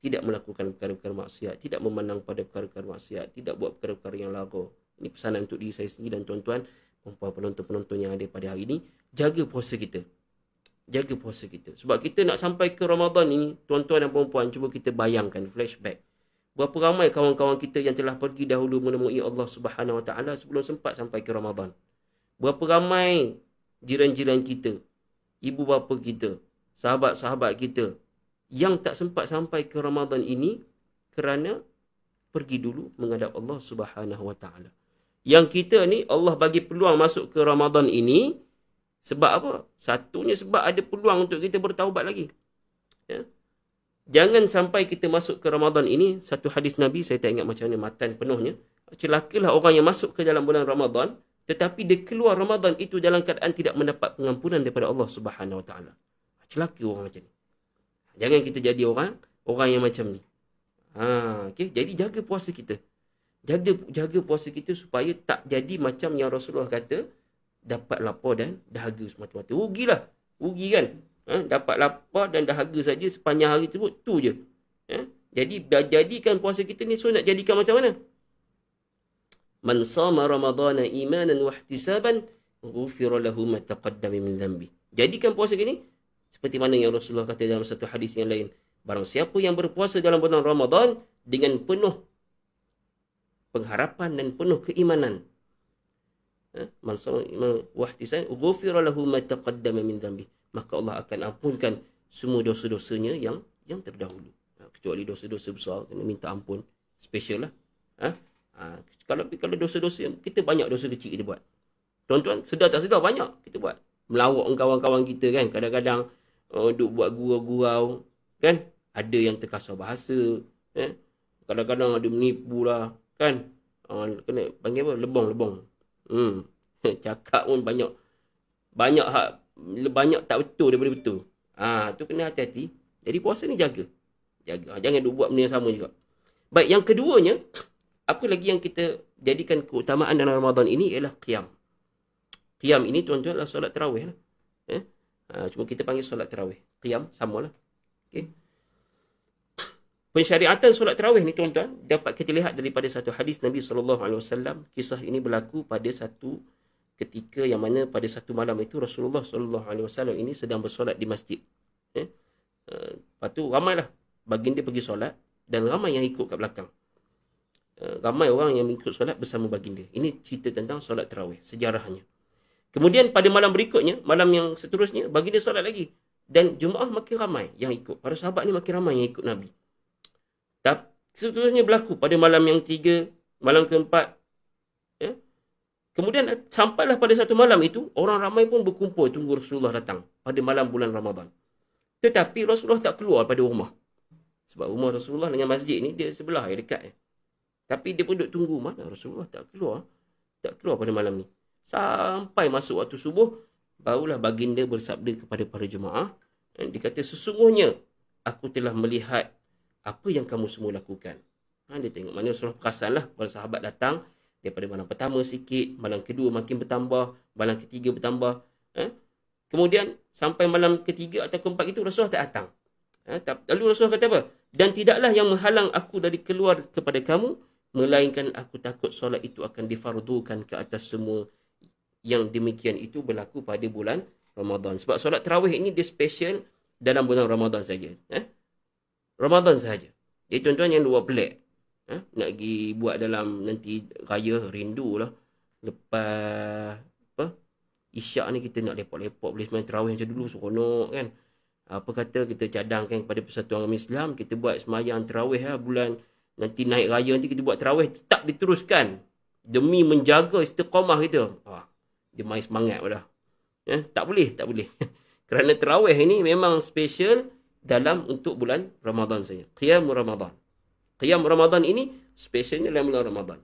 Tidak melakukan perkara-perkara maksiat, tidak memandang pada perkara-perkara maksiat, tidak buat perkara-perkara yang lara. Ini pesanan untuk diri saya sendiri dan tuan-tuan, perempuan penonton-penonton yang ada pada hari ini. Jaga puasa kita. Jaga puasa kita. Sebab kita nak sampai ke Ramadan ini, tuan-tuan dan perempuan, cuba kita bayangkan, flashback. Berapa ramai kawan-kawan kita yang telah pergi dahulu menemui Allah Subhanahu Wa Taala sebelum sempat sampai ke Ramadan. Berapa ramai jiran-jiran kita, ibu bapa kita, sahabat-sahabat kita yang tak sempat sampai ke Ramadan ini kerana pergi dulu menghadap Allah Subhanahu Wa Taala. Yang kita ni Allah bagi peluang masuk ke Ramadan ini sebab apa? Satunya sebab ada peluang untuk kita bertaubat lagi. Jangan sampai kita masuk ke Ramadan ini, satu hadis Nabi, saya tak ingat macam mana matan penuhnya. Celakalah orang yang masuk ke dalam bulan Ramadan, tetapi dia keluar Ramadan itu dalam keadaan tidak mendapat pengampunan daripada Allah Subhanahu Wa Taala. Celaka orang macam ni. Jangan kita jadi orang yang macam ni. Okay? Jadi jaga puasa kita. Jaga puasa kita supaya tak jadi macam yang Rasulullah kata, dapat lapar dan dahaga semata-mata. Rugilah. Rugi kan? Dapat lapar dan dahaga saja sepanjang hari tersebut. Tu je. Jadi jadikan puasa kita ni sunat jadikan macam mana? Man sama ramadhana imanan wa ihtisaban ghufira lahu ma taqaddama min dhanbi. Jadikan puasa ini seperti mana yang Rasulullah kata dalam satu hadis yang lain. Barang siapa yang berpuasa dalam bulan Ramadan dengan penuh pengharapan dan penuh keimanan, man sama wa ihtisaban ghufira lahu ma taqaddama min dhanbi, maka Allah akan ampunkan semua dosa-dosanya yang terdahulu. Kecuali dosa-dosa besar, kena minta ampun special lah. Kalau dosa-dosa, kita banyak dosa kecil kita buat. Tuan-tuan, sedar tak sedar banyak kita buat. Melawak kawan-kawan kita kan. Kadang-kadang duk buat gurau-gurau kan. Ada yang terkasar bahasa. Kadang-kadang ada menipu lah kan. Kena panggil apa? Lebong-lebong. Cakap pun banyak tak betul daripada betul. Tu kena hati-hati. Jadi puasa ni jaga. Jangan duk buat benda yang sama juga. Baik, yang keduanya, apa lagi yang kita jadikan keutamaan dalam Ramadan ini ialah qiyam. Qiyam ini tuan-tuan adalah solat tarawih lah. Cuma kita panggil solat tarawih. Qiyam samalah. Okay. Pensyariatan solat tarawih ni tuan-tuan dapat kita lihat daripada satu hadis Nabi SAW. Kisah ini berlaku pada satu ketika yang mana pada satu malam itu Rasulullah SAW ini sedang bersolat di masjid. Lepas tu ramailah baginda pergi solat dan ramai yang ikut kat belakang. Ramai orang yang ikut solat bersama baginda. Ini cerita tentang solat tarawih, sejarahnya. Kemudian pada malam berikutnya, malam yang seterusnya, baginda solat lagi. Dan jemaah makin ramai yang ikut. Para sahabat ni makin ramai yang ikut Nabi. Seterusnya berlaku pada malam yang ketiga, malam keempat. Kemudian sampailah pada satu malam itu, orang ramai pun berkumpul tunggu Rasulullah datang pada malam bulan Ramadan. Tetapi Rasulullah tak keluar pada rumah. Sebab rumah Rasulullah dengan masjid ni dia sebelah, dekat. Tapi dia pun duduk tunggu, mana Rasulullah tak keluar pada malam ni. Sampai masuk waktu subuh, barulah baginda bersabda kepada para jemaah. Dia kata, sesungguhnya aku telah melihat apa yang kamu semua lakukan. Dia tengok mana Rasulullah perasanlah para sahabat datang daripada malam pertama sikit, malam kedua makin bertambah, malam ketiga bertambah. Kemudian sampai malam ketiga atau keempat itu Rasulullah tak datang. Lalu Rasulullah kata apa? Dan tidaklah yang menghalang aku dari keluar kepada kamu, melainkan aku takut solat itu akan difardukan ke atas semua. Yang demikian itu berlaku pada bulan Ramadan. Sebab solat tarawih ini dia special dalam bulan Ramadan saja. Ramadan sahaja. Jadi tuan-tuan yang buat pelik. Nak pergi buat dalam nanti raya, rindu lah. Lepas Isyak ni kita nak lepok-lepok boleh sembang tarawih macam dulu, seronok kan. Apa kata kita cadangkan kepada Persatuan Agama Islam, kita buat sembahyang tarawih bulan nanti naik raya nanti kita buat tarawih, tetap diteruskan demi menjaga istiqamah kita. Dia main semangat dah. Tak boleh. Kerana tarawih ini memang special dalam untuk bulan Ramadan saja. Qiyam Ramadan. Qiyam Ramadan ini specialnya dalam bulan Ramadan.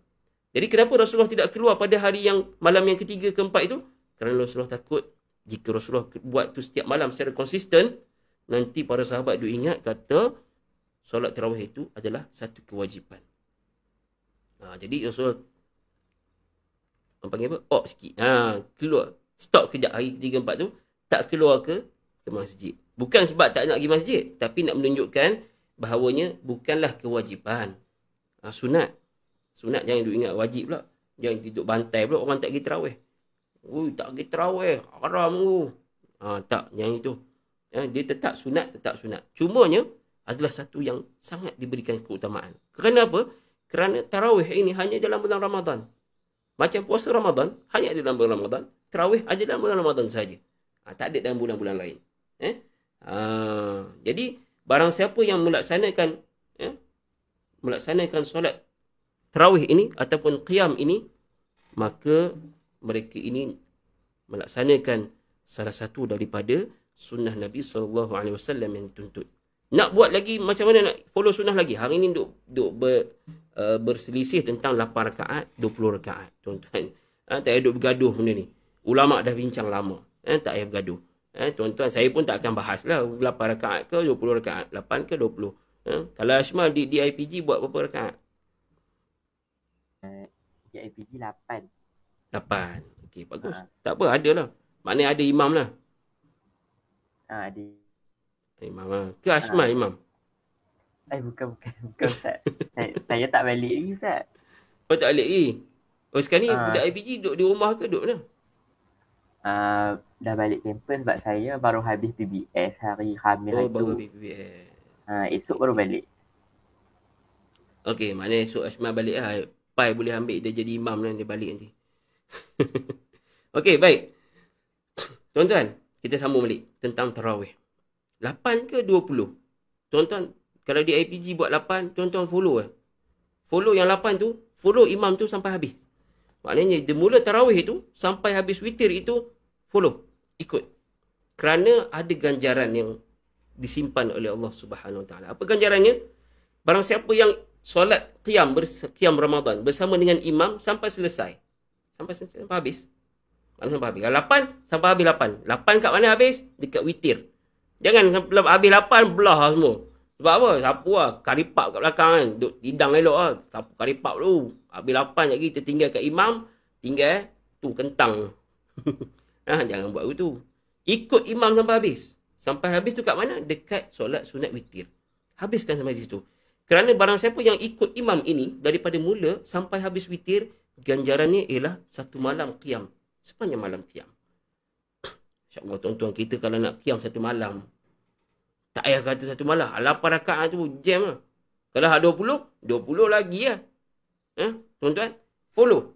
Jadi kenapa Rasulullah tidak keluar pada hari yang malam yang ketiga, keempat itu? Kerana Rasulullah takut jika Rasulullah buat tu setiap malam secara konsisten, nanti para sahabat dia ingat kata solat tarawih itu adalah satu kewajipan. Jadi Rasulullah panggil apa? Sikit. Keluar. Stop kejap hari ketiga, empat tu. Tak keluar ke masjid. Bukan sebab tak nak pergi masjid. Tapi nak menunjukkan bahawanya bukanlah kewajipan. Sunat. Sunat jangan duk ingat wajib pula. Jangan duduk bantai pula orang tak pergi tarawih. Tak pergi tarawih. Haram tu. Tak. Yang itu. Dia tetap sunat. Cumanya adalah satu yang sangat diberikan keutamaan. Kerana apa? Kerana tarawih ini hanya dalam bulan Ramadan. Macam puasa Ramadan, hanya ada dalam bulan Ramadan. Tarawih ada dalam bulan Ramadan saja. Tak ada dalam bulan-bulan lain. Jadi, barang siapa yang melaksanakan solat tarawih ini ataupun qiyam ini, maka mereka ini melaksanakan salah satu daripada sunnah Nabi SAW yang dituntut. Nak buat lagi macam mana nak follow sunnah lagi? Hari ini berselisih tentang 8 rakaat, 20 rakaat. Tuan-tuan, tak payah duk bergaduh benda ni. Ulama' dah bincang lama. Tak payah bergaduh. Tuan-tuan, saya pun tak akan bahas lah 8 rakaat ke 20 rakaat, 8 ke 20. Kalau Ashmal di IPG buat berapa rakaat? Di IPG 8. Okey, bagus. Ha. Tak apa, ada lah. Maknanya ada imam lah. Di Imam lah. Ke Ashmal imam? bukan Ustaz. Saya tak balik lagi Ustaz. Oh, tak balik lagi? Oh, sekarang ni budak Ah, IPG duduk di rumah ke duduk mana? dah balik kampus sebab saya baru habis PBS hari Khamis Oh, hari baru tu. PPS. Esok baru balik. Okey, maknanya esok Ashmal balik lah. Pai boleh ambil dia jadi imam lah, dia balik nanti. Okey, baik. Tuan-tuan, kita sambung balik tentang tarawih. 8 ke 20? Tuan-tuan, kalau di IPG buat 8, tuan-tuan follow lah. Follow yang 8 tu, follow imam tu sampai habis. Maknanya, dia mula tarawih tu, sampai habis witir itu, follow, ikut. Kerana ada ganjaran yang disimpan oleh Allah Subhanahu Wa Taala. Apa ganjarannya? Barang siapa yang solat qiyam Ramadan bersama dengan imam sampai selesai. Sampai habis. Mana sampai habis? 8 sampai habis 8. 8 kat mana habis? Dekat witir. Jangan habis 8 belah semua. Sebab apa? Sapu lah. Karipap kat belakang kan. Duk hidang elok lah. Sapu karipap dulu. Habis 8 lagi kita tinggal kat imam. Tinggal tu kentang. Jangan buat begitu. Ikut imam sampai habis. Sampai habis tu kat mana? Dekat solat sunat witir. Habiskan sampai situ. Kerana barang siapa yang ikut imam ini daripada mula sampai habis witir, ganjarannya ialah satu malam qiyam. Sepanjang malam qiyam. InsyaAllah tuan-tuan, kita kalau nak qiyam satu malam, tak payah kata satu malam. 8 rakaat tu jam lah. Kalau hak 20, 20 lagi lah. Tuan-tuan, follow.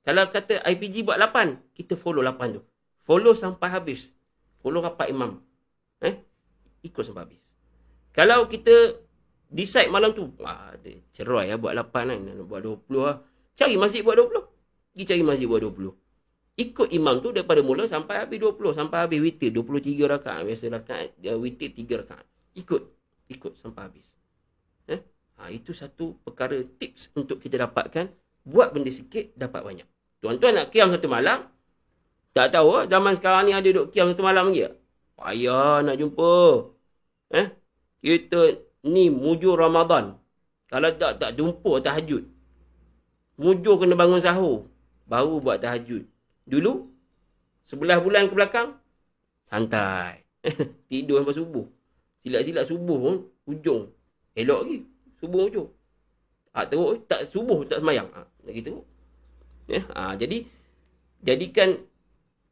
Kalau kata IPG buat 8, kita follow 8 tu. Follow sampai habis. Follow rapat imam. Ikut sampai habis. Kalau kita decide malam tu, cerai lah buat 8 kan. Nak buat 20 lah. Cari masjid buat 20. Pergi cari masjid buat 20. Ikut imam tu daripada mula sampai habis 20. Sampai habis witir 23 rakaat. Biasa rakaat witir 3 rakaat. Ikut sampai habis. Itu satu perkara tips untuk kita dapatkan. Buat benda sikit, dapat banyak. Tuan-tuan nak qiyam satu malam, tak tahu lah, zaman sekarang ni ada duk qiyam satu malam lagi tak? Payah nak jumpa. Kita ni mujur Ramadan. Kalau tak jumpa tahajud. Mujur kena bangun sahur. Baru buat tahajud. Dulu, 11 bulan ke belakang, santai. Tidur sampai subuh. Silat-silat subuh pun, hujung. Elok lagi. Subuh hujung. Teruk, tak subuh, tak semayang. Lagi teruk. Jadi, jadikan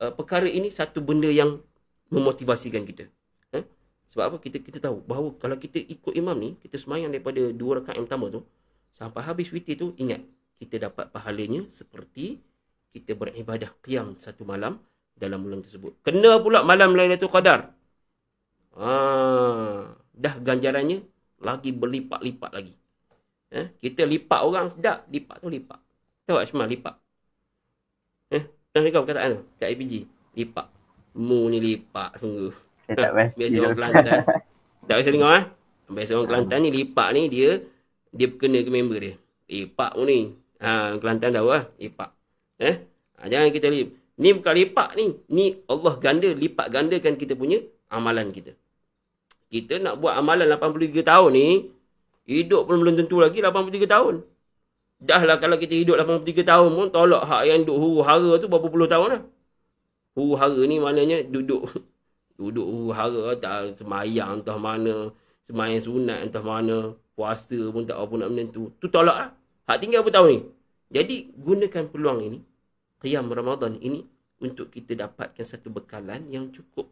perkara ini satu benda yang memotivasikan kita. Sebab apa? Kita tahu bahawa kalau kita ikut imam ni, kita semayang daripada 2 rakaat yang pertama tu, sampai habis witir tu, ingat, kita dapat pahalanya seperti kita beribadah qiyam satu malam dalam bulan tersebut. Kena pula malam Lailatul Qadar. Dah ganjarannya lagi berlipat-lipat lagi. Kita lipat orang sedap, lipat tu lipat. Tahu tak Ashmal lipat? Pernah dengar perkataan tu kat IPG? Lipat. Mu ni lipat sungguh. Saya tak pasti. Biasa orang Kelantan. Tak biasa dengar Biasa orang Kelantan ni lipat ni dia kena ke member dia. Lipat mu ni. Kelantan tahu lah. Lipat. Jangan kita lipat. Ni bukan lipat ni. Ni Allah lipat gandakan kita punya amalan kita. Kita nak buat amalan 83 tahun ni, hidup pun belum tentu lagi 83 tahun. Dah lah kalau kita hidup 83 tahun pun, tolak hak yang duduk huru-hara tu berapa puluh tahun lah. Huru-hara ni maknanya duduk huru-hara, tak semayang entah mana, semayang sunat entah mana, puasa pun tak apa nak menentu. Tu tolak lah. Hak tinggal berapa tahun ni. Jadi gunakan peluang ini, qiyam Ramadan ini, untuk kita dapatkan satu bekalan yang cukup.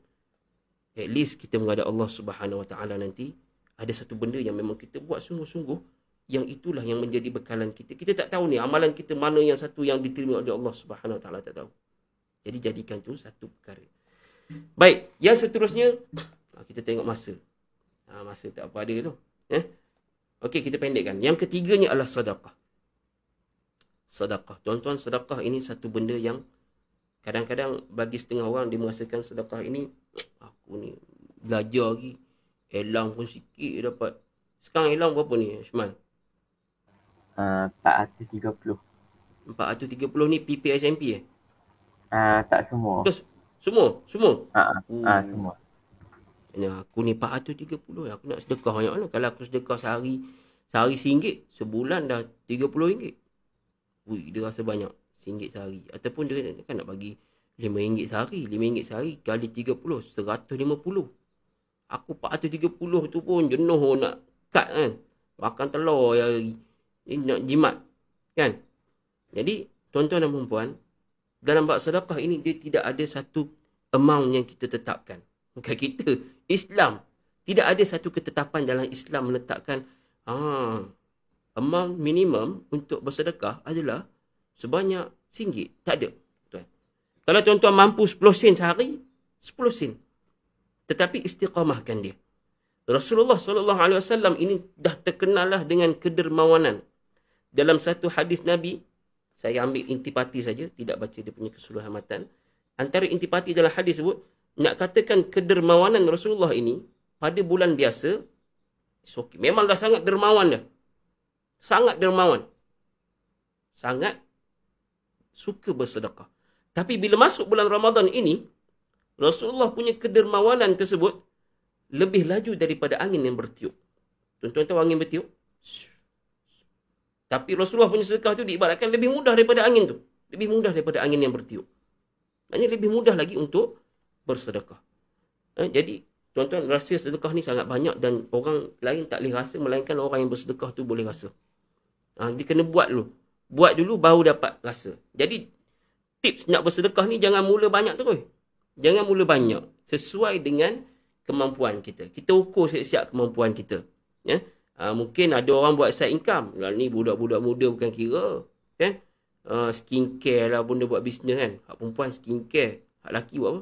At least kita menghadap Allah Subhanahu Wa Taala nanti, ada satu benda yang memang kita buat sungguh-sungguh, yang itulah yang menjadi bekalan kita. Kita tak tahu ni amalan kita mana yang satu yang diterima oleh Allah Subhanahu Wa Taala, tak tahu. Jadi jadikan tu satu perkara. Baik, yang seterusnya kita tengok masa. Masa tak apa ada tu. Okey, kita pendekkan. Yang ketiganya adalah sedekah. Sedekah. Tuan-tuan, sedekah ini satu benda yang kadang-kadang bagi setengah orang dia merasakan sedekah ini, aku ni belajar lagi, elang pun sikit dapat. Sekarang elang berapa ni, Ashmal? 430. 430 ni PPSMP Tak semua. Terus, semua? Semua. Aku ni 430, aku nak sedekah banyak mana? Kalau aku sedekah sehari RM1, sebulan dah RM30. Dia rasa banyak. RM1 sehari. Ataupun dia kan nak bagi RM5 sehari. RM5 sehari kali 30, 150. Aku 430 tu pun jenuh nak cut kan. Makan telur hari. Ni nak jimat. Kan? Jadi, tuan-tuan dan puan-puan, dalam bab sedekah ini, dia tidak ada satu amount yang kita tetapkan. Bukan kita. Islam. Tidak ada satu ketetapan dalam Islam meletakkan amount minimum untuk bersedekah adalah sebanyak RM1. Tak ada. Tuan. Kalau tuan-tuan mampu 10 sen sehari, 10 sen. Tetapi istiqamahkan dia. Rasulullah SAW ini dah terkenal lah dengan kedermawanan. Dalam satu hadis Nabi, saya ambil intipati saja, tidak baca dia punya keseluruhan matan. Antara intipati dalam hadis sebut, nak katakan kedermawanan Rasulullah ini, pada bulan biasa, okay. Memang dah sangat dermawan dah. Sangat dermawan. Sangat suka bersedekah. Tapi bila masuk bulan Ramadan ini, Rasulullah punya kedermawanan tersebut lebih laju daripada angin yang bertiup. Tuan-tuan tahu angin bertiup? Tapi Rasulullah punya sedekah tu diibaratkan lebih mudah daripada angin tu. Lebih mudah daripada angin yang bertiup. Maknanya lebih mudah lagi untuk bersedekah. Jadi, tuan-tuan rasa sedekah ni sangat banyak dan orang lain tak boleh rasa, melainkan orang yang bersedekah tu boleh rasa. Dia kena buat dulu. Buat dulu baru dapat rasa. Jadi, tips nak bersedekah ni jangan mula banyak terus. Jangan mula banyak. Sesuai dengan kemampuan kita. Kita ukur siap-siap kemampuan kita. Ya? Mungkin ada orang buat side income. Ni budak-budak muda bukan kira. Kan? Skincare lah pun dia buat bisnes kan. Hak perempuan skincare. Hak lelaki buat apa?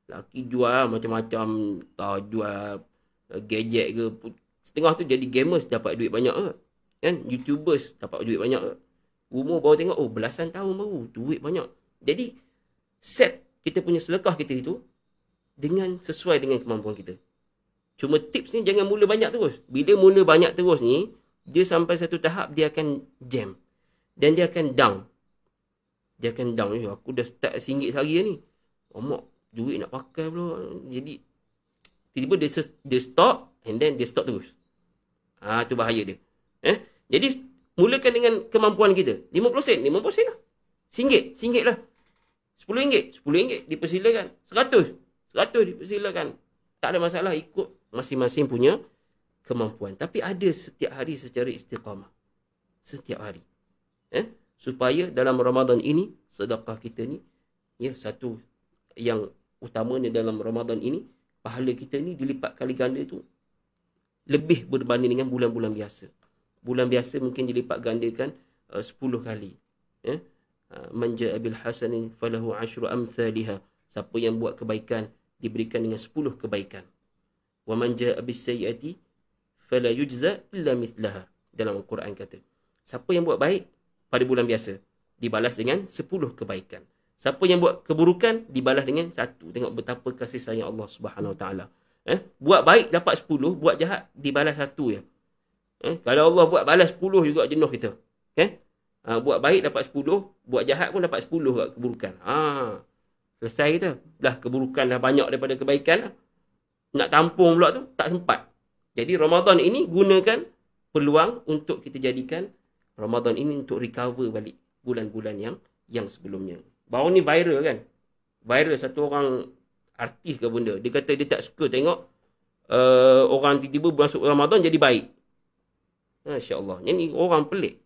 Lelaki jual macam-macam. Jual gadget ke. Setengah tu jadi gamers dapat duit banyak ke. Kan? YouTubers dapat duit banyak ke. Umur baru tengok, belasan tahun baru. Duit banyak. Jadi, set kita punya sedekah kita itu dengan sesuai dengan kemampuan kita. Cuma tips ni jangan mula banyak terus. Bila mula banyak terus ni, dia sampai satu tahap dia akan jam. Dan dia akan down. Dia akan down. Aku dah start RM1 sehari ni. Mak, duit nak pakai pula. Jadi, tiba-tiba dia stop and then dia stop terus. Tu bahaya dia. Jadi, mulakan dengan kemampuan kita. 50 sen, 50 sen lah. RM1 lah. RM10 dipersilakan. 100 dipersilakan. Tak ada masalah, ikut masing-masing punya kemampuan. Tapi ada setiap hari secara istiqamah. Setiap hari. Supaya dalam Ramadan ini, sedekah kita ni, satu yang utamanya dalam Ramadan ini, pahala kita ni dilipat kali ganda tu lebih berbanding dengan bulan-bulan biasa. Bulan biasa mungkin dilipat gandakan 10 kali. Man ja'a bil hasanin falahu 10 amsalha. Siapa yang buat kebaikan diberikan dengan 10 kebaikan. Wa man ja'a bis sayyi'ati fala yujza illa mithlaha. Dalam Al-Quran kata, siapa yang buat baik pada bulan biasa dibalas dengan 10 kebaikan. Siapa yang buat keburukan dibalas dengan 1. Tengok betapa kasih sayang Allah Subhanahu Wa Taala. Buat baik dapat 10, buat jahat dibalas 1 je. Kalau Allah buat balas 10 juga jenuh kita. Kan? Buat baik dapat 10, buat jahat pun dapat 10 kat keburukan. Selesai kita. Dah keburukan dah banyak daripada kebaikan lah. Nak tampung pula tu, tak sempat. Jadi Ramadan ini gunakan peluang untuk kita jadikan Ramadan ini untuk recover balik bulan-bulan yang sebelumnya. Baru ni viral kan? Viral satu orang artis ke benda. Dia kata dia tak suka tengok orang tiba-tiba masuk Ramadan jadi baik. Masya Allah. Ini orang pelik.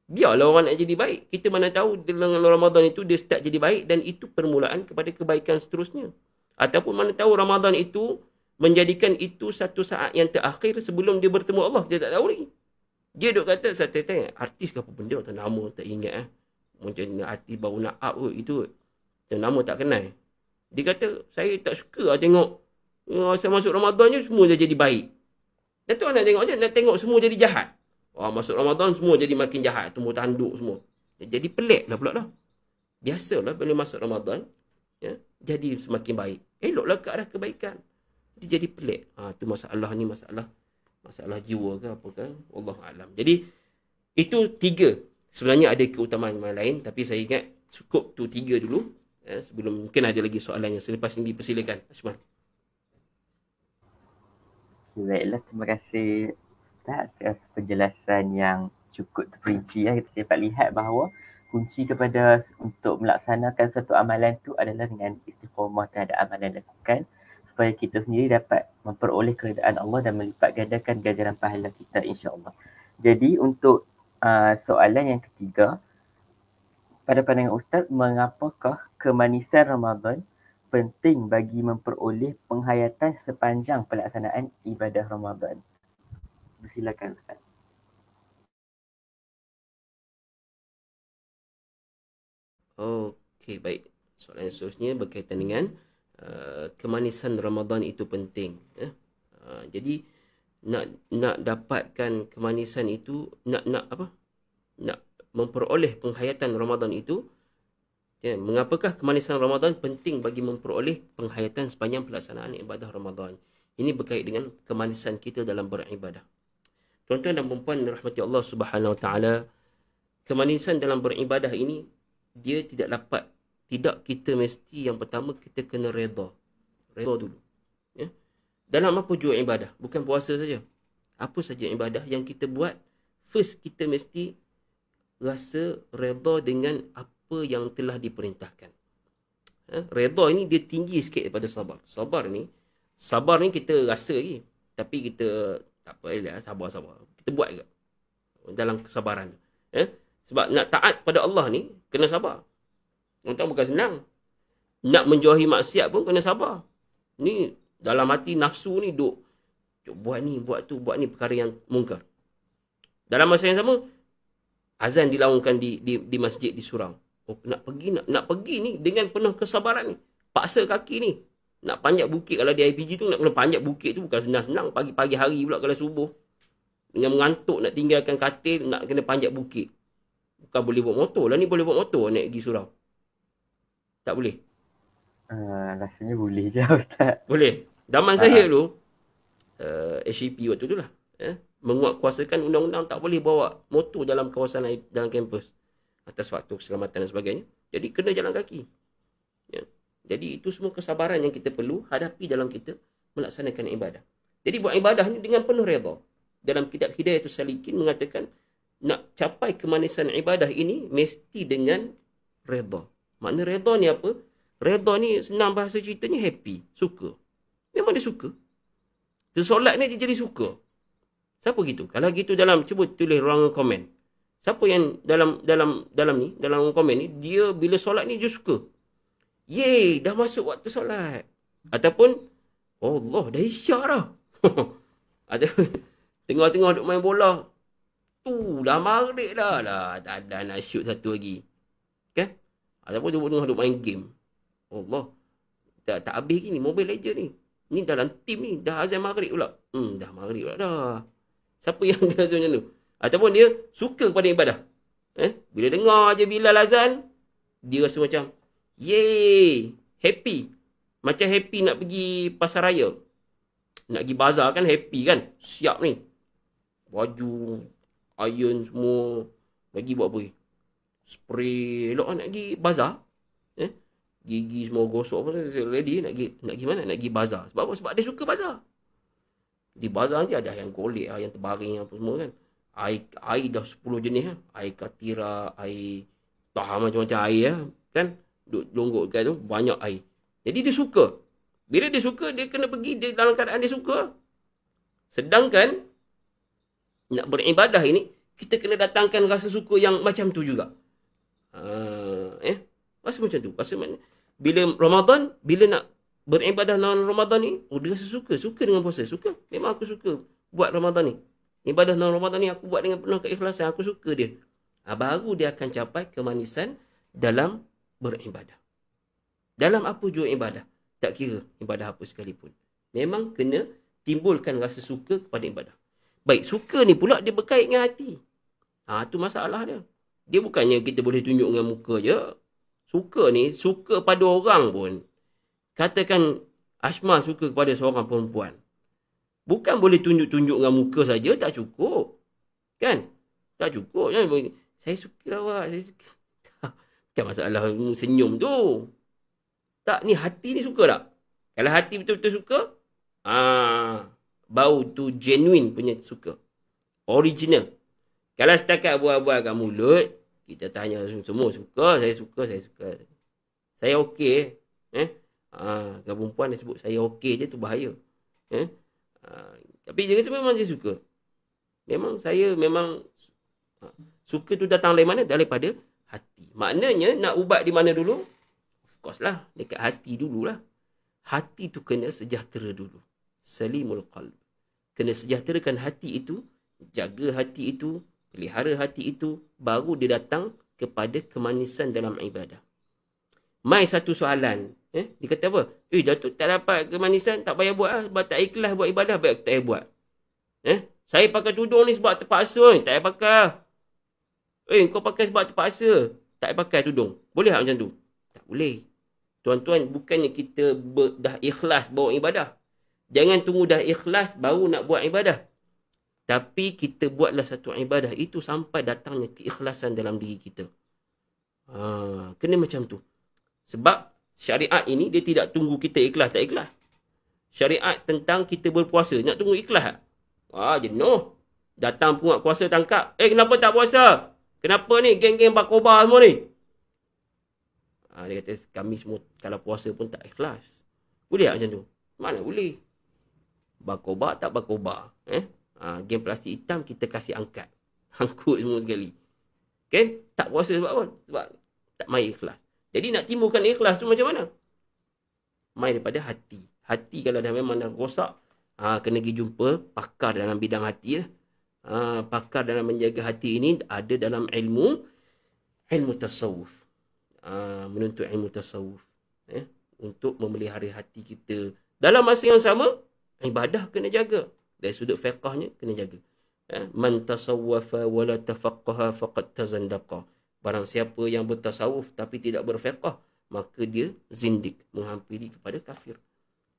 Biarlah orang nak jadi baik. Kita mana tahu dengan Ramadan itu dia start jadi baik dan itu permulaan kepada kebaikan seterusnya. Ataupun mana tahu Ramadan itu menjadikan itu satu saat yang terakhir sebelum dia bertemu Allah. Dia tak tahu lagi. Dia duk kata, saya tanya, artis ke apa benda atau nama tak ingat. Macam artis baru nak up kot, itu kot. Nama tak kenal. Dia kata, saya tak suka lah tengok saya masuk Ramadan je semua dah jadi baik. Dan tu nak tengok macam nak tengok semua jadi jahat. Masuk Ramadan semua jadi makin jahat. Tumbuh tanduk semua. Jadi pelik lah pula dah. Biasalah bila masuk Ramadan. Jadi semakin baik. Eloklah ke arah kebaikan. Dia jadi pelik. Tu masalah ni masalah jiwa ke apa kan. Wallahualam. Jadi itu 3. Sebenarnya ada keutamaan yang lain. Tapi saya ingat cukup tu 3 dulu. Sebelum mungkin ada lagi soalan yang selepas ini dipersilakan. Ashman. Baiklah, terima kasih Ustaz atas penjelasan yang cukup terperinci. Kita dapat lihat bahawa kunci kepada untuk melaksanakan satu amalan tu adalah dengan istiqamah terhadap amalan yang dilakukan supaya kita sendiri dapat memperoleh keredaan Allah dan melipat gandakan ganjaran pahala kita insya-Allah. Jadi untuk soalan yang ketiga, pada pandangan Ustaz, mengapakah kemanisan Ramadan penting bagi memperoleh penghayatan sepanjang pelaksanaan ibadah Ramadan? Silakan Ustaz. Okey, baik. Soalan seterusnya berkaitan dengan kemanisan Ramadan itu penting. Jadi nak dapatkan kemanisan itu, nak memperoleh penghayatan Ramadan itu, mengapakah kemanisan Ramadan penting bagi memperoleh penghayatan sepanjang pelaksanaan ibadah Ramadan? Ini berkait dengan kemanisan kita dalam beribadah. Tuan-tuan dan puan-puan rahmati Allah Subhanahu Wa Taala, kemanisan dalam beribadah ini dia tidak kita mesti yang pertama kita kena redha dulu. Dalam apa jua ibadah, bukan puasa saja. Apa saja ibadah yang kita buat, first kita mesti rasa redha dengan apa yang telah diperintahkan. Redha ini dia tinggi sikit daripada sabar. Sabar ni kita rasa lagi, tapi kita tak apa, sabar. Kita buat juga dalam kesabaran. Sebab nak taat pada Allah ni kena sabar. Tuan-tuan, bukan senang. Nak menjauhi maksiat pun kena sabar. Ni dalam hati nafsu ni duk buat ni, buat tu, buat ni perkara yang mungkar. Dalam masa yang sama, azan dilaungkan di masjid di surau. Nak pergi ni dengan penuh kesabaran ni. Paksa kaki ni. Nak panjat bukit, kalau di IPG tu nak kena panjat bukit tu bukan senang-senang. Pagi hari pula kalau subuh. Dengan mengantuk nak tinggalkan katil, nak kena panjat bukit. Bukan boleh buat motor lah ni, boleh buat motor naik pergi surau. Tak boleh? Rasanya boleh je Ustaz. Boleh. Zaman saya dulu, HEP waktu tu lah. Menguatkuasakan undang-undang tak boleh bawa motor dalam kawasan, dalam kampus. Atas faktor keselamatan dan sebagainya. Jadi kena jalan kaki. Jadi itu semua kesabaran yang kita perlu hadapi dalam kita melaksanakan ibadah. Jadi buat ibadah ni dengan penuh redha. Dalam kitab Hidayatul Salikin mengatakan, nak capai kemanisan ibadah ini mesti dengan redha. Makna redha ni apa? Redha ni senang bahasa ceritanya happy, suka. Memang dia suka. Dia solat ni dia jadi suka. Siapa gitu? Kalau gitu cuba tulis ruangan komen. Siapa yang dalam komen ni, dia bila solat ni dia suka. Yeay, dah masuk waktu solat. Ataupun, Allah, dah isyak dah. Ataupun, tengah-tengah duk main bola. Dah maghrib dah. Tak ada nak shoot satu lagi. Kan? Ataupun tengah duk main game. Allah. Tak habis ni Mobile Legends ni. Ni dalam team ni. Dah azan maghrib pula. Dah maghrib pula dah. Siapa yang dia rasa macam tu? Ataupun dia suka kepada ibadah. Bila dengar je Bilal azan, dia rasa macam, yeay, happy. Macam happy nak pergi pasar raya. Nak pergi bazar kan, happy kan. Siap ni. Baju, iron semua. Lagi buat apa? Spray. Elok nak pergi bazar. Gigi semua gosok pun ready. Nak pergi mana? Nak pergi bazar. Sebab apa? Sebab dia suka bazar. Di bazar nanti ada yang golek, yang terbaring, apa semua kan. Air dah 10 jenis. Air katira, air tahan macam-macam air. Kan? Duk longgok kat tu, banyak air. Jadi dia suka. Bila dia suka, dia kena pergi dia dalam keadaan dia suka. Sedangkan, nak beribadah ini, kita kena datangkan rasa suka yang macam tu juga. Rasa macam tu. Rasa bila Ramadan, bila nak beribadah dalam Ramadan ni, dia rasa suka. Suka dengan puasa. Suka. Memang aku suka buat Ramadan ni. Ibadah dalam Ramadan ni aku buat dengan penuh keikhlasan. Aku suka dia. Baru dia akan capai kemanisan dalam beribadah. Dalam apa jua ibadah. Tak kira ibadah apa sekalipun. Memang kena timbulkan rasa suka kepada ibadah. Baik, suka ni pula dia berkait dengan hati. Tu masalah dia. Dia bukannya kita boleh tunjuk dengan muka je. Suka ni, suka pada orang pun. Katakan Ashma suka kepada seorang perempuan. Bukan boleh tunjuk-tunjuk dengan muka saja, tak cukup. Kan? Tak cukup. Saya suka awak, saya suka. Bukan masalah senyum tu. Tak, ni hati ni suka tak? Kalau hati betul-betul suka, bau tu genuine punya suka. Original. Kalau setakat buat-buat kat mulut, Kita tanya semua suka, saya suka, saya suka. Saya okey. Kalau perempuan dia sebut saya okey je, tu bahaya. Tapi dia kata memang dia suka. Memang saya memang suka tu datang dari mana? Daripada hati. Maknanya nak ubat di mana dulu? Of course lah, dekat hati dululah. Hati tu kena sejahtera dulu. Salimul qalb. Kena sejahterakan hati itu, jaga hati itu, pelihara hati itu, baru dia datang kepada kemanisan dalam ibadah. Mai satu soalan. Dia kata apa? Datuk tak dapat kemanisan, tak payah buat lah. Sebab tak ikhlas buat ibadah, baik tak payah buat. Saya pakai tudung ni sebab terpaksa ni. Tak payah pakai. Kau pakai sebab terpaksa. Tak payah pakai tudung. Boleh tak macam tu? Tak boleh. Tuan-tuan, bukannya kita dah ikhlas bawa ibadah. Jangan tunggu dah ikhlas baru nak buat ibadah. Tapi kita buatlah satu ibadah itu sampai datangnya keikhlasan dalam diri kita. Kena macam tu. Sebab syariat ini dia tidak tunggu kita ikhlas tak ikhlas. Syariat tentang kita berpuasa. Nak tunggu ikhlas tak? Jenuh. Datang penguat kuasa tangkap. Kenapa tak puasa? Kenapa ni geng-geng bakoba semua ni? Dia kata kami semua kalau puasa pun tak ikhlas. Boleh tak macam tu? Mana boleh? Bakoba tak bakoba. Geng plastik hitam kita kasih angkat. Angkut semua sekali. Kan? Tak puasa sebab apa? Sebab tak main ikhlas. Jadi nak timbulkan ikhlas tu macam mana? Main daripada hati. Hati kalau dah memang dah rosak, kena pergi jumpa pakar dalam bidang hati. Pakar dalam menjaga hati ini ada dalam ilmu tasawuf. Menuntut ilmu tasawuf. Untuk memelihara hati kita. Dalam masa yang sama, ibadah kena jaga. Dari sudut fiqahnya kena jaga. Man tasawwafa wala tafaqqaha faqad tazandaqa. Barang siapa yang bertasawuf tapi tidak berfiqah, maka dia zindik, menghampiri kepada kafir.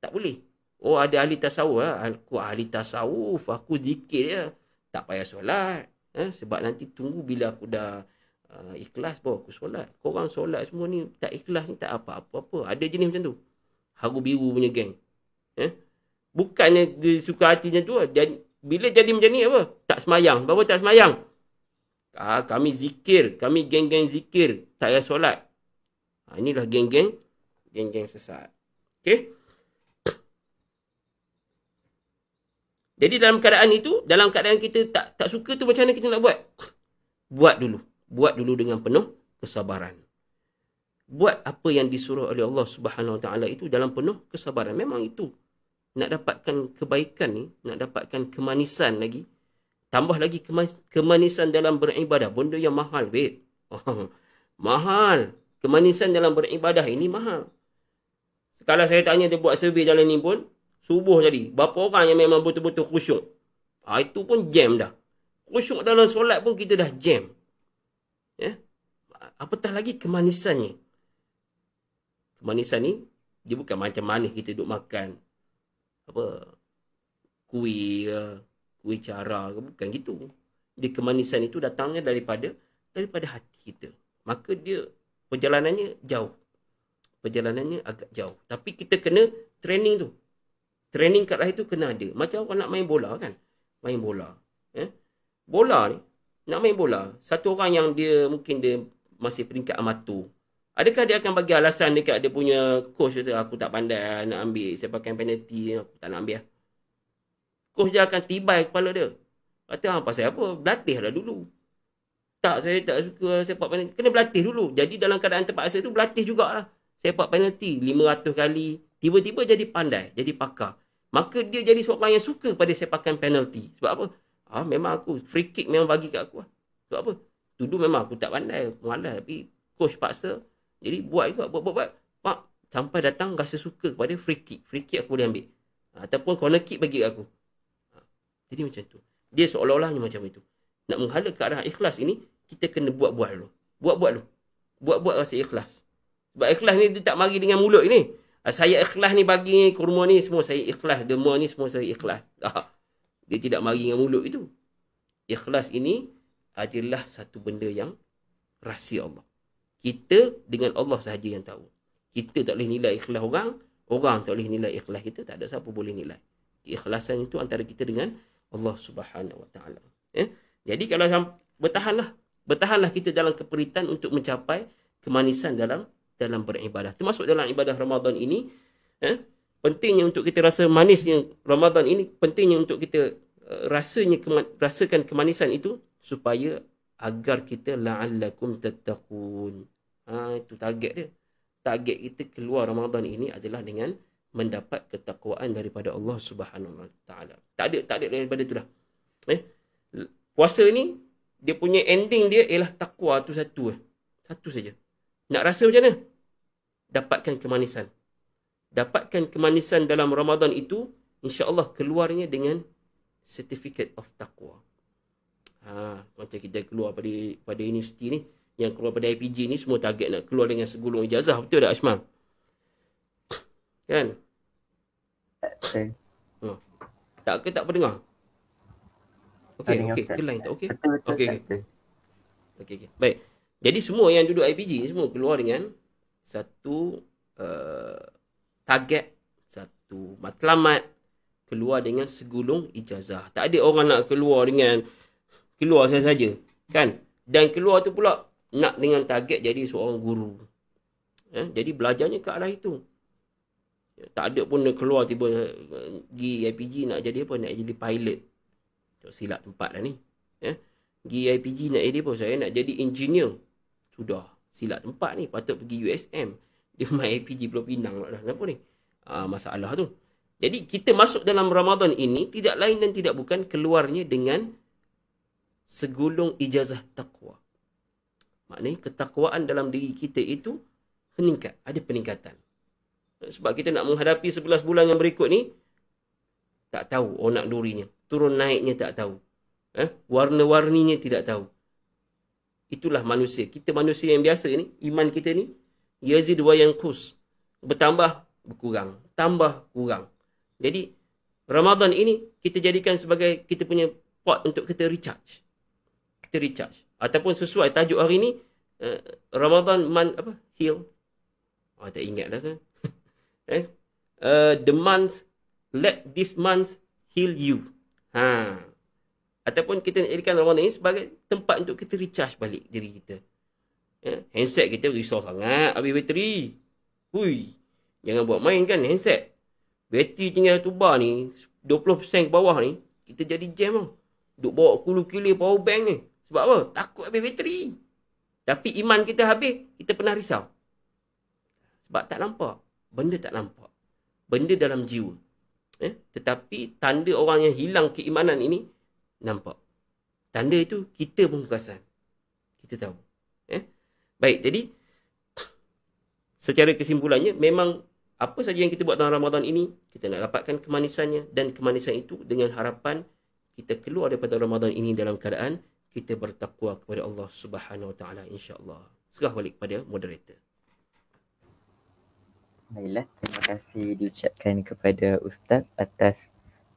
Tak boleh. Ada ahli tasawuf. Aku ahli tasawuf, aku zikir je. Tak payah solat. Sebab nanti tunggu bila aku dah ikhlas baru aku solat. Korang solat semua ni tak ikhlas ni tak apa-apa. Ada jenis macam tu. Haru biru punya geng. Bukannya dia suka hati macam tu. Bila jadi macam ni apa? Tak semayang. Berapa tak semayang? Kami zikir. Kami geng-geng zikir. Tak payah solat. Inilah geng-geng sesat. Okay? Jadi dalam keadaan itu, dalam keadaan kita tak suka tu macam mana kita nak buat? Buat dulu. Buat dulu dengan penuh kesabaran. Buat apa yang disuruh oleh Allah Subhanahu Wa Taala itu dalam penuh kesabaran. Memang itu. Nak dapatkan kebaikan ni, nak dapatkan kemanisan lagi. Tambah lagi kemanisan dalam beribadah. Benda yang mahal, babe. Mahal. Kemanisan dalam beribadah ini mahal. Kalau saya tanya dia buat survey jalan ni pun, subuh jadi. Berapa orang yang memang betul-betul khusyuk? Itu pun jam dah. Khusyuk dalam solat pun kita dah jam. Apatah lagi kemanisannya. Kemanisan ni, dia bukan macam manis kita duduk makan. Kuih ke, kuih cara ke, bukan gitu. Dia kemanisan itu datangnya daripada hati kita. Maka dia perjalanannya jauh. Perjalanannya agak jauh. Tapi kita kena training tu. Training kat lah itu kena ada. Macam orang nak main bola kan. Main bola. Bola ni, nak main bola. Satu orang yang dia mungkin dia masih peringkat amatur. Adakah dia akan bagi alasan dekat dia punya coach tu, aku tak pandai nak ambil, saya pakai penalty, aku tak nak ambil. Coach dia akan tibai kepala dia. Kata, pasal apa? Berlatih lah dulu. Tak, saya tak suka sepak penalty. Kena berlatih dulu. Jadi dalam keadaan terpaksa tu, berlatih jugalah. Sepak penalty 500 kali. Tiba-tiba jadi pandai, jadi pakar. Maka dia jadi seorang yang suka pada sepakan penalty. Sebab apa? Memang aku, free kick memang bagi kat aku. Sebab apa? Dulu memang aku tak pandai, malas. Tapi coach paksa. Jadi buat juga, buat. Sampai datang rasa suka kepada free kick. Free kick aku boleh ambil. Ataupun corner kick bagi aku. Jadi macam tu. Dia seolah-olahnya macam itu. Nak menghala ke arah ikhlas ini, kita kena buat-buat dulu. Buat-buat dulu. Buat-buat rasa ikhlas. Sebab ikhlas ni dia tak mari dengan mulut ni. Saya ikhlas ni bagi kurma ni semua saya ikhlas. Derma ni semua saya ikhlas. Dia tidak mari dengan mulut itu. Ikhlas ini adalah satu benda yang rahsia Allah. Kita dengan Allah sahaja yang tahu. Kita tak boleh nilai ikhlas orang. Orang tak boleh nilai ikhlas kita. Tak ada siapa boleh nilai. Keikhlasan itu antara kita dengan Allah Subhanahu Wa Taala. Jadi kalau bertahanlah. Bertahanlah kita dalam keperitan untuk mencapai kemanisan dalam beribadah. Termasuk dalam ibadah Ramadan ini, pentingnya untuk kita rasa manisnya Ramadan ini, pentingnya untuk kita rasakan kemanisan itu supaya agar kita la'allakum tattaqun. Itu target dia. Target kita keluar Ramadan ini adalah dengan mendapat ketakwaan daripada Allah Subhanahu Wa Taala. Tak ada daripada itulah. Puasa ni dia punya ending dia ialah takwa tu satu. Satu saja. Nak rasa macam mana? Dapatkan kemanisan. Dapatkan kemanisan dalam Ramadan itu, insya-Allah keluarnya dengan certificate of taqwa. Macam kita keluar pada universiti ni, yang keluar pada IPG ni semua target nak keluar dengan segulung ijazah, betul tak Ashmal? Kan? Betul. Tak ke tak pendengar? Okey, ke line tak okey? Okey. Baik. Jadi semua yang duduk IPG ni semua keluar dengan satu target, satu matlamat, keluar dengan segulung ijazah. Tak ada orang nak keluar saja, kan? Dan keluar tu pula nak dengan target jadi seorang guru. Jadi belajarnya ke arah itu. Tak ada pun keluar tiba pergi IPG nak jadi apa? Nak jadi pilot. Silap tempat dah ni. Pergi IPG nak jadi apa? Saya nak jadi engineer. Sudah. Silap tempat ni. Patut pergi USM. Dia main IPG Pulau Pinang lah dah. Kenapa ni? Masalah tu. Jadi kita masuk dalam Ramadan ini tidak lain dan tidak bukan keluarnya dengan segulung ijazah taqwa. Maknanya ketakwaan dalam diri kita itu meningkat. Ada peningkatan. Sebab kita nak menghadapi 11 bulan yang berikut ni, tak tahu onak durinya. Turun naiknya tak tahu. Warna-warninya tidak tahu. Itulah manusia. Kita manusia yang biasa ni, iman kita ni, yazid wa yanqus. Bertambah, berkurang. Tambah, kurang. Jadi, Ramadan ini kita jadikan sebagai kita punya pot untuk kita recharge. Kita recharge. Ataupun sesuai tajuk hari ni, Ramadan heal. Tak ingat dah tu. The month, let this month heal you. Ataupun kita nak jadikan Ramadan ini sebagai tempat untuk kita recharge balik diri kita. Handset kita risau sangat habis bateri. Hui, jangan buat main kan handset. Bateri tinggal 1 bar ni, 20% ke bawah ni, kita jadi jam tau. Duk bawa kulu-kili power bank ni. Sebab apa? Takut habis bateri. Tapi iman kita habis, kita pernah risau. Sebab tak nampak. Benda tak nampak. Benda dalam jiwa. Tetapi tanda orang yang hilang keimanan ini nampak. Tanda itu kita pun perasan. Kita tahu. Baik, jadi secara kesimpulannya memang apa saja yang kita buat dalam Ramadan ini, kita nak dapatkan kemanisannya, dan kemanisan itu dengan harapan kita keluar daripada Ramadan ini dalam keadaan kita bertakwa kepada Allah Subhanahu Wa Taala, insya-Allah. Serah balik kepada moderator. Baiklah, terima kasih diucapkan kepada Ustaz atas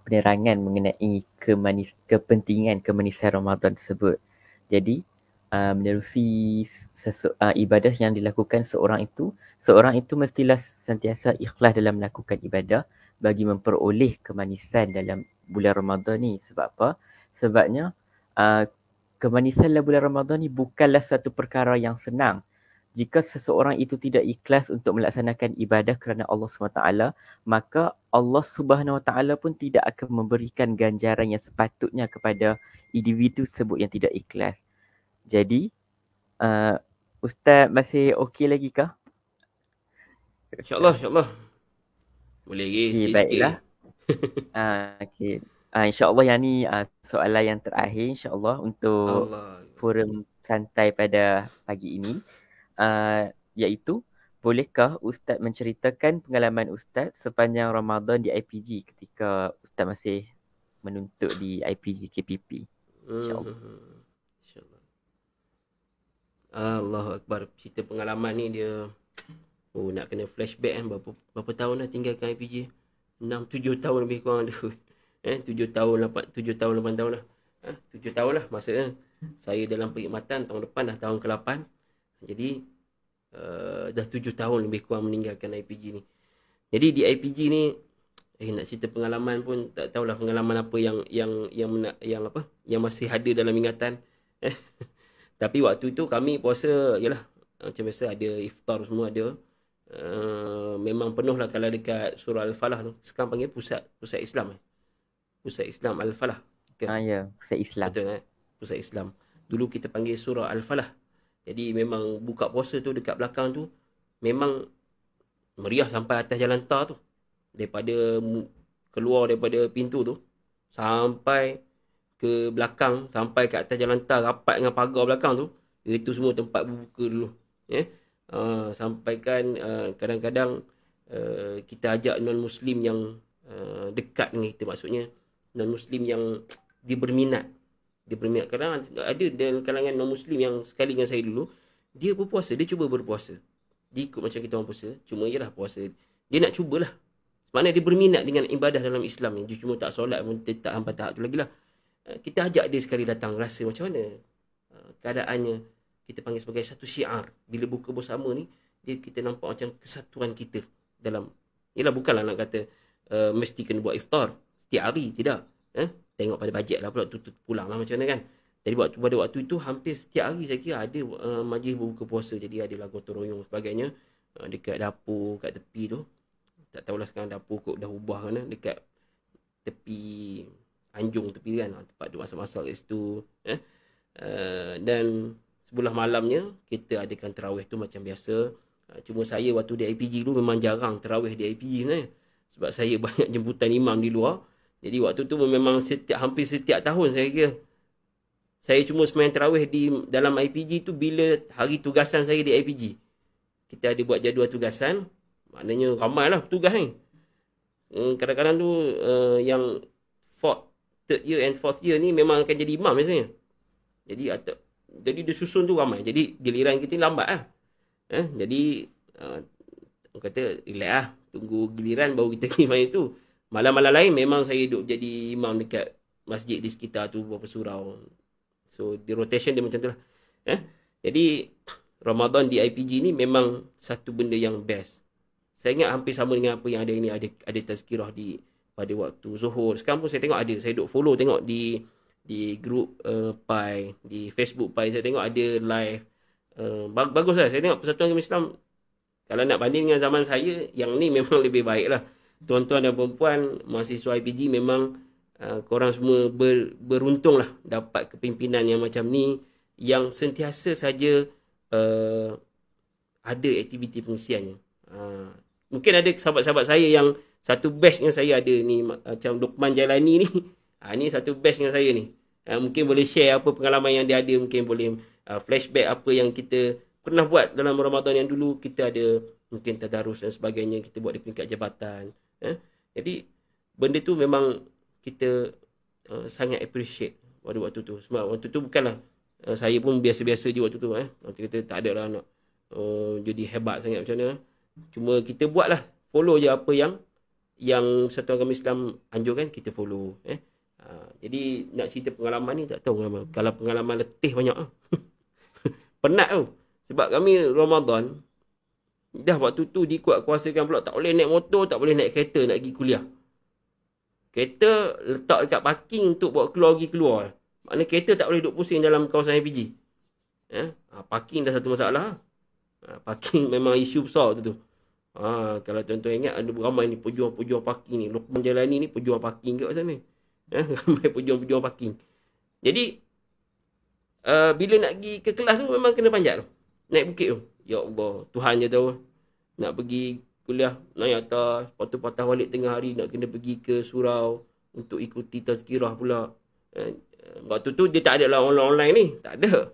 penerangan mengenai kepentingan kemanisan Ramadan tersebut. Jadi, menerusi ibadah yang dilakukan seorang itu mestilah sentiasa ikhlas dalam melakukan ibadah bagi memperoleh kemanisan dalam bulan Ramadan ni. Sebab apa? Sebabnya kemanisan dalam bulan Ramadan ni bukanlah satu perkara yang senang. Jika seseorang itu tidak ikhlas untuk melaksanakan ibadah kerana Allah SWT, maka Allah SWT pun tidak akan memberikan ganjaran yang sepatutnya kepada individu tersebut yang tidak ikhlas. Jadi, Ustaz masih okey lagi kah? InsyaAllah. Boleh lagi sikit-sikit. Baiklah. Okay. InsyaAllah yang ni soalan yang terakhir insyaAllah untuk forum santai pada pagi ini. Iaitu, bolehkah Ustaz menceritakan pengalaman Ustaz sepanjang Ramadan di IPG ketika Ustaz masih menuntut di IPG KPP? InsyaAllah. Allahu Akbar. Cerita pengalaman ni dia nak kena flashback kan. Berapa tahun dah tinggalkan IPG? 6-7 tahun lebih kurang dah. 7 tahun 8 tahun dah. 7 tahun lah maksudnya. Saya dalam perkhidmatan tahun depan dah tahun ke-8. Jadi dah 7 tahun lebih kurang meninggalkan IPG ni. Jadi di IPG ni nak cerita pengalaman pun tak tahulah pengalaman apa yang masih ada dalam ingatan. Tapi waktu itu kami puasa, yalah, macam biasa ada iftar semua ada. Memang penuh lah kalau dekat surah Al-Falah tu. Sekarang panggil pusat Islam. Pusat Islam Al-Falah. Okay. Ya, pusat Islam. Betul Pusat Islam. Dulu kita panggil surah Al-Falah. Jadi memang buka puasa tu dekat belakang tu memang meriah sampai atas jalan tar tu. Keluar daripada pintu tu sampai ke belakang, sampai ke atas jalan tar rapat dengan pagar belakang tu, itu semua tempat berbuka dulu. Sampaikan kadang-kadang kita ajak non-Muslim yang dekat dengan kita, maksudnya non-Muslim yang dia berminat. Kadang ada dalam kalangan non-Muslim yang sekali dengan saya dulu, dia berpuasa, dia cuba berpuasa. Dia ikut macam kita orang puasa, cuma ialah puasa. Dia nak cubalah. Maknanya dia berminat dengan ibadah dalam Islam ni. Dia cuma tak solat pun, tak sampai tahap tu lagi lah. Kita ajak dia sekali datang, rasa macam mana keadaannya. Kita panggil sebagai satu syiar. Bila buka bersama ni, kita nampak macam kesatuan kita dalam. Yelah, bukanlah nak kata mesti kena buat iftar setiap hari, tidak. Tengok pada bajet lah pula, tu pulang lah macam mana kan. Jadi pada waktu itu hampir setiap hari saya kira ada majlis berbuka puasa. Jadi adalah gotong royong sebagainya dekat dapur, kat tepi tu. Tak tahulah sekarang dapur kot dah ubah kan, dekat tepi anjung tepi kan, tempat tu masak-masak kat situ. Dan sebelah malamnya kita adakan tarawih tu macam biasa. Cuma saya waktu di IPG tu memang jarang tarawih di IPG sebenarnya, sebab saya banyak jemputan imam di luar. Jadi waktu tu memang hampir setiap tahun saya kira saya cuma sembahyang tarawih di dalam IPG tu bila hari tugasan saya di IPG. Kita ada buat jadual tugasan, maknanya ramai lah petugas ni. Kadang-kadang tu yang third year and fourth year ni memang akan jadi imam biasanya. Jadi dia susun tu ramai. Jadi giliran kita ni lambat lah. Jadi orang kata relax lah. Tunggu giliran baru kita pergi main tu. Malam-malam lain memang saya duduk jadi imam dekat masjid di sekitar tu, beberapa surau. So di rotation dia macam tu lah. Jadi Ramadan di IPG ni memang satu benda yang best. Saya ingat hampir sama dengan apa yang ada ini. Ada tazkirah pada waktu Zuhur. Sekarang pun saya tengok ada. Saya duk follow tengok di grup Pi, di Facebook Pi. Saya tengok ada live. Bagus lah. Saya tengok Persatuan Agama Islam. Kalau nak banding dengan zaman saya, yang ni memang lebih baik lah. Tuan-tuan dan perempuan, mahasiswa IPG memang korang semua beruntung lah dapat kepimpinan yang macam ni, yang sentiasa saja ada aktiviti pengisiannya. Mungkin ada sahabat-sahabat saya yang satu batch dengan saya ada ni, macam Luqman Jalani ni. Ni satu batch dengan saya ni. Mungkin boleh share apa pengalaman yang dia ada. Mungkin boleh flashback apa yang kita pernah buat dalam Ramadan yang dulu. Kita ada mungkin tadarus dan sebagainya. Kita buat di peringkat jabatan. Jadi benda tu memang kita sangat appreciate pada waktu tu. Sebab waktu tu bukanlah saya pun biasa-biasa je waktu tu. Waktu kita tak ada lah nak jadi hebat sangat macam mana. Cuma kita buatlah, follow je apa yang Persatuan Agama Islam anjurkan, kita follow. Jadi nak cerita pengalaman ni tak tahu apa. Kalau pengalaman letih banyak. Penat tau. Sebab kami Ramadan dah waktu tu dikuat-kuasakan pula tak boleh naik motor, tak boleh naik kereta nak pergi kuliah. Kereta letak dekat parking untuk bawa pergi keluar. Maknanya kereta tak boleh duduk pusing dalam kawasan IPG. Parking dah satu masalah. Parking memang isu besar tu. Kalau tuan-tuan ingat ada ramai ni pejuang-pejuang parking ni. Luqman Jalani ni pejuang parking kat sana. Ramai pejuang-pejuang parking. Jadi bila nak pergi ke kelas tu memang kena panjat tu. Naik bukit tu. Ya Allah, Tuhan je tahu. Nak pergi kuliah naik atas, patah-patah balik tengah hari, nak kena pergi ke surau untuk ikuti tazkirah pula. Waktu tu dia tak ada lah online ni. Tak ada.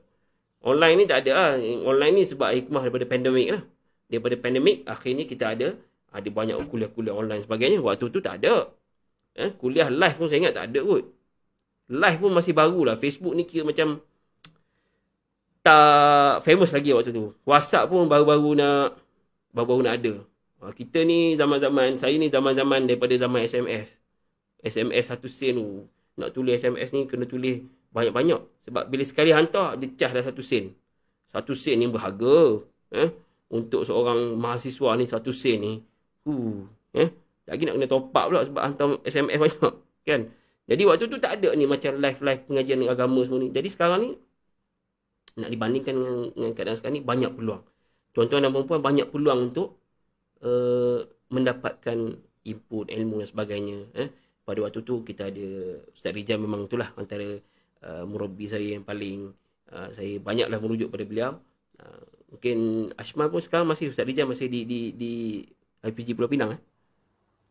Online ni tak ada lah. Online ni sebab hikmah daripada pandemik lah. Daripada pandemik, akhirnya kita ada banyak kuliah-kuliah online sebagainya. Waktu tu tak ada. Kuliah live pun saya ingat tak ada kot. Live pun masih baru lah. Facebook ni kira macam tak famous lagi waktu tu. WhatsApp pun baru-baru nak ada. Kita ni saya ni zaman-zaman daripada zaman SMS. SMS 1 sen tu. Nak tulis SMS ni kena tulis banyak-banyak. Sebab bila sekali hantar, dia cas dah 1 sen. 1 sen ni berharga. Untuk seorang mahasiswa ni 1 sen ni. Lagi nak kena top up pula sebab hantar SMS banyak. Kan? Jadi waktu tu tak ada ni macam live pengajian agama semua ni. Jadi sekarang ni, nak dibandingkan dengan keadaan sekarang ni, banyak peluang. Tuan-tuan dan puan-puan banyak peluang untuk mendapatkan input ilmu dan sebagainya. Pada waktu tu kita ada Ustaz Rijal, memang itulah antara murabbi saya yang paling saya banyaklah merujuk pada beliau. Mungkin Ashmal pun sekarang masih, Ustaz Rijal masih di IPG Pulau Pinang.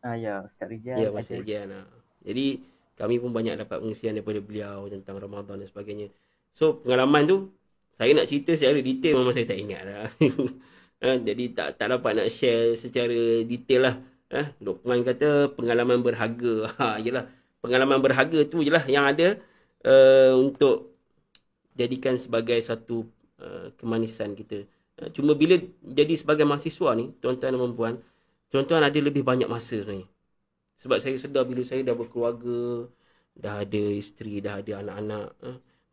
Ya, Ustaz Rijal. Ya, masih Rijal. Jadi kami pun banyak dapat pengisian daripada beliau tentang Ramadan dan sebagainya. So pengalaman tu saya nak cerita secara detail memang saya tak ingat lah. Jadi tak dapat nak share secara detail lah. Luqman kata pengalaman berharga. Yelah, pengalaman berharga tu je lah yang ada untuk jadikan sebagai satu kemanisan kita. Cuma bila jadi sebagai mahasiswa ni, tuan-tuan dan puan-puan, tuan-tuan ada lebih banyak masa sebenarnya. Sebab saya sedar bila saya dah berkeluarga, dah ada isteri, dah ada anak-anak,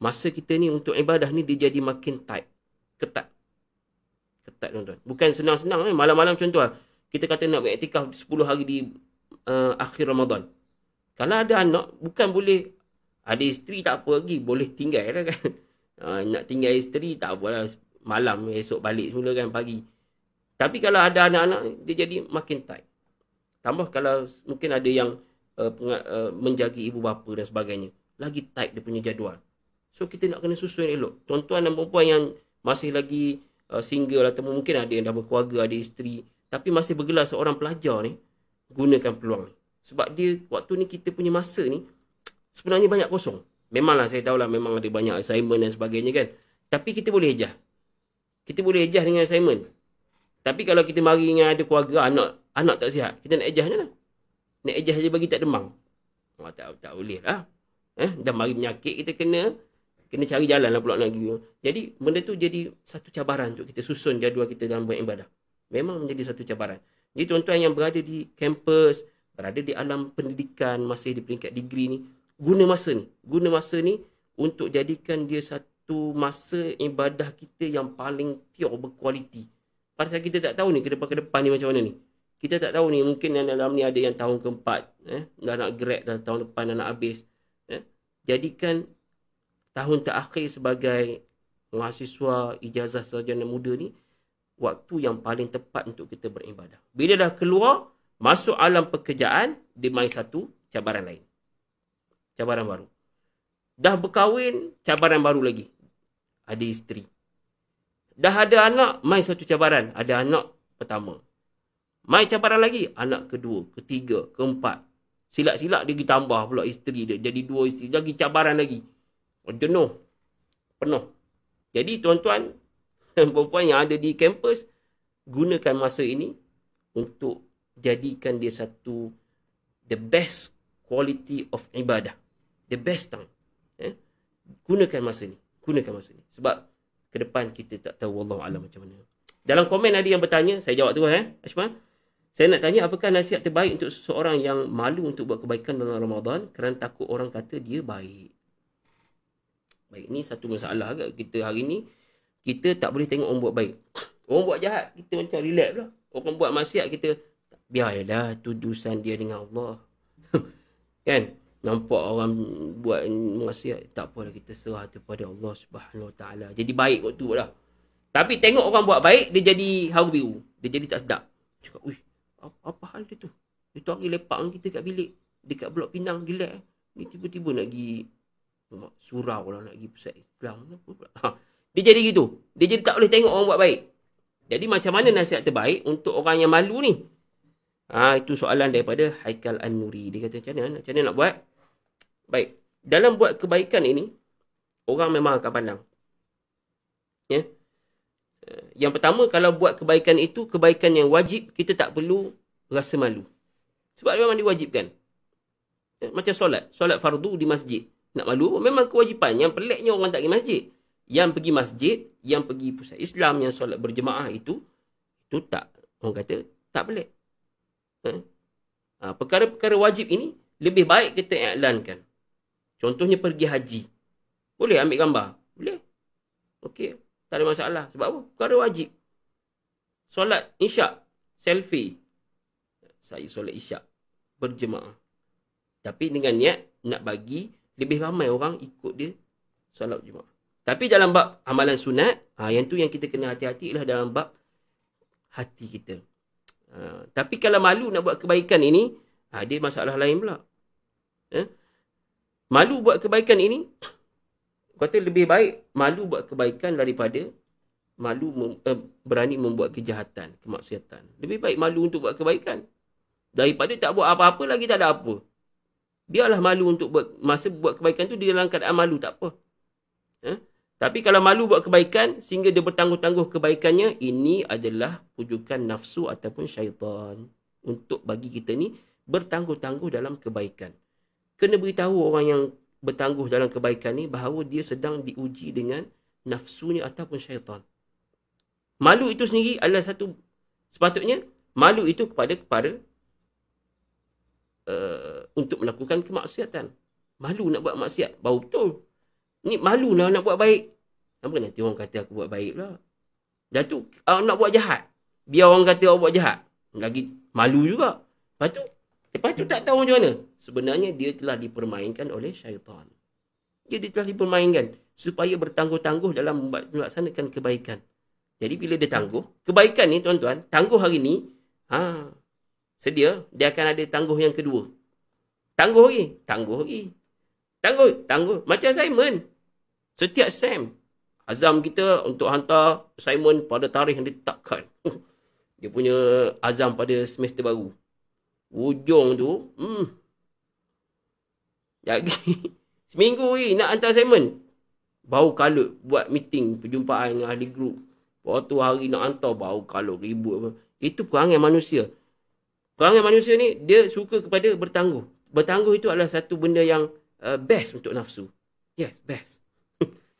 masa kita ni untuk ibadah ni dia jadi makin tight. Ketat tuan-tuan. Bukan senang-senang. Malam-malam contoh, kita kata nak beriktikaf 10 hari di akhir Ramadan. Kalau ada anak, bukan boleh, ada isteri tak apa lagi, boleh tinggal lah kan. Nak tinggal isteri tak apalah, malam esok balik semula kan, pagi. Tapi kalau ada anak-anak, dia jadi makin tight. Tambah kalau mungkin ada yang menjaga ibu bapa dan sebagainya, lagi tight dia punya jadual. So kita nak kena susun elok. Tuan-tuan dan perempuan yang masih lagi single atau mungkin ada yang dah berkeluarga, ada isteri, tapi masih bergelar seorang pelajar ni, gunakan peluang ni. Sebab dia, waktu ni kita punya masa ni sebenarnya banyak kosong. Memanglah saya tahulah memang ada banyak assignment dan sebagainya kan. Tapi kita boleh ejah. Kita boleh ejah dengan assignment. Tapi kalau kita mari dengan ada keluarga, anak tak sihat, kita nak ejah macam mana? Nak ejah je bagi tak demam. Tak boleh lah. Dah mari penyakit, kita kena cari jalan lah pula nak pergi. Jadi benda tu jadi satu cabaran untuk kita susun jadual kita dalam beribadah. Memang menjadi satu cabaran. Jadi tuan-tuan yang berada di kampus, berada di alam pendidikan, masih di peringkat degree ni, guna masa ni untuk jadikan dia satu masa ibadah kita yang paling pure, berkualiti. Pasal kita tak tahu ni ke depan ni macam mana ni. Kita tak tahu ni, mungkin yang dalam ni ada yang tahun keempat, dah nak grad dah, tahun depan dah nak habis. Jadikan tahun terakhir sebagai mahasiswa ijazah sarjana muda ni waktu yang paling tepat untuk kita beribadah. Bila dah keluar, masuk alam pekerjaan, dia main satu cabaran lain. Cabaran baru. Dah berkahwin, cabaran baru lagi. Ada isteri. Dah ada anak, main satu cabaran. Ada anak pertama. Main cabaran lagi, anak kedua, ketiga, keempat. Silap-silap dia tambah pula isteri dia. Jadi 2 isteri. Lagi cabaran lagi. Penuh. Jadi tuan-tuan dan perempuan yang ada di kampus, gunakan masa ini untuk jadikan dia satu the best quality of ibadah. The best time. Gunakan masa ni. Sebab ke depan kita tak tahu, wallahu alam macam mana. Dalam komen ada yang bertanya, saya jawab tu Ashman. Saya nak tanya, apakah nasihat terbaik untuk seseorang yang malu untuk buat kebaikan dalam Ramadan kerana takut orang kata dia baik? Baik, ni satu masalah agak kita hari ni. Kita tak boleh tengok orang buat baik. Orang buat jahat, kita macam relax lah. Orang buat maksiat, kita biarlah tu urusan dia dengan Allah. Kan? Nampak orang buat maksiat, tak apalah, kita serah kepada Allah Subhanahu Wa Taala. Jadi baik waktu lah. Tapi tengok orang buat baik, dia jadi haru biru. Dia jadi tak sedap. Cakap, apa hal dia tu? Itu hari lepak dengan kita kat bilik. Dekat Blok Pinang, relax. Ni tiba-tiba nak pergi surau lah, nak pergi pusat Islam. Dia jadi gitu. Dia jadi tak boleh tengok orang buat baik. Jadi macam mana nasihat terbaik untuk orang yang malu ni? Itu soalan daripada Haikal An-Nuri. Dia kata macam mana nak buat? Baik. Dalam buat kebaikan ini, orang memang akan pandang. Ya. Yang pertama, kalau buat kebaikan itu, kebaikan yang wajib, kita tak perlu rasa malu. Sebab memang diwajibkan. Macam solat fardu di masjid. Nak malu, memang kewajipan. Yang peliknya orang tak pergi masjid. Yang pergi masjid, yang pergi pusat Islam, yang solat berjemaah itu tak, orang kata, tak pelik. Perkara-perkara wajib ini, lebih baik kita iklankan. Contohnya pergi haji. Boleh ambil gambar? Boleh. Okey, tak ada masalah. Sebab apa? Perkara wajib. Solat isyak, selfie. Saya solat isyak berjemaah. Tapi dengan niat nak bagi lebih ramai orang ikut dia solat berjemaah. Tapi dalam bab amalan sunat, yang tu yang kita kena hati-hati ialah dalam bab hati kita. Tapi kalau malu nak buat kebaikan ini, dia masalah lain pula. Malu buat kebaikan ini, kata lebih baik malu buat kebaikan daripada malu berani membuat kejahatan, kemaksiatan. Lebih baik malu untuk buat kebaikan daripada tak buat apa-apa lagi tak ada apa. Biarlah malu untuk masa buat kebaikan tu dia dalam keadaan malu, tak apa. Tapi kalau malu buat kebaikan sehingga dia bertangguh-tangguh kebaikannya, ini adalah pujukan nafsu ataupun syaitan untuk bagi kita ni bertangguh-tangguh dalam kebaikan. Kena beritahu orang yang bertangguh dalam kebaikan ni bahawa dia sedang diuji dengan nafsunya ataupun syaitan. Malu itu sendiri adalah satu, sepatutnya malu itu kepada untuk melakukan kemaksiatan. Malu nak buat maksiat, baru betul. Ni malu nak buat baik. Apa nanti orang kata aku buat baik pula. Dah tu nak buat jahat. Biar orang kata awak buat jahat. Lagi malu juga. Lepas tu tak tahu macam mana. Sebenarnya dia telah dipermainkan oleh syaitan. Dia telah dipermainkan supaya bertangguh-tangguh dalam melaksanakan kebaikan. Jadi bila dia tangguh, kebaikan ni tuan-tuan, tangguh hari ni, sedia, dia akan ada tangguh yang kedua. Tangguh lagi. Tangguh. Macam assignment. Setiap SEM, azam kita untuk hantar assignment pada tarikh yang ditetapkan. Dia punya azam pada semester baru. Ujung tu, lagi seminggu lagi nak hantar assignment. Bau kalut, buat meeting, perjumpaan dengan ahli grup. Waktu hari nak hantar, bau kalut, ribut. Itu perangai manusia. Perangai manusia ni, dia suka kepada bertangguh. Bertangguh itu adalah satu benda yang best untuk nafsu. Yes, best.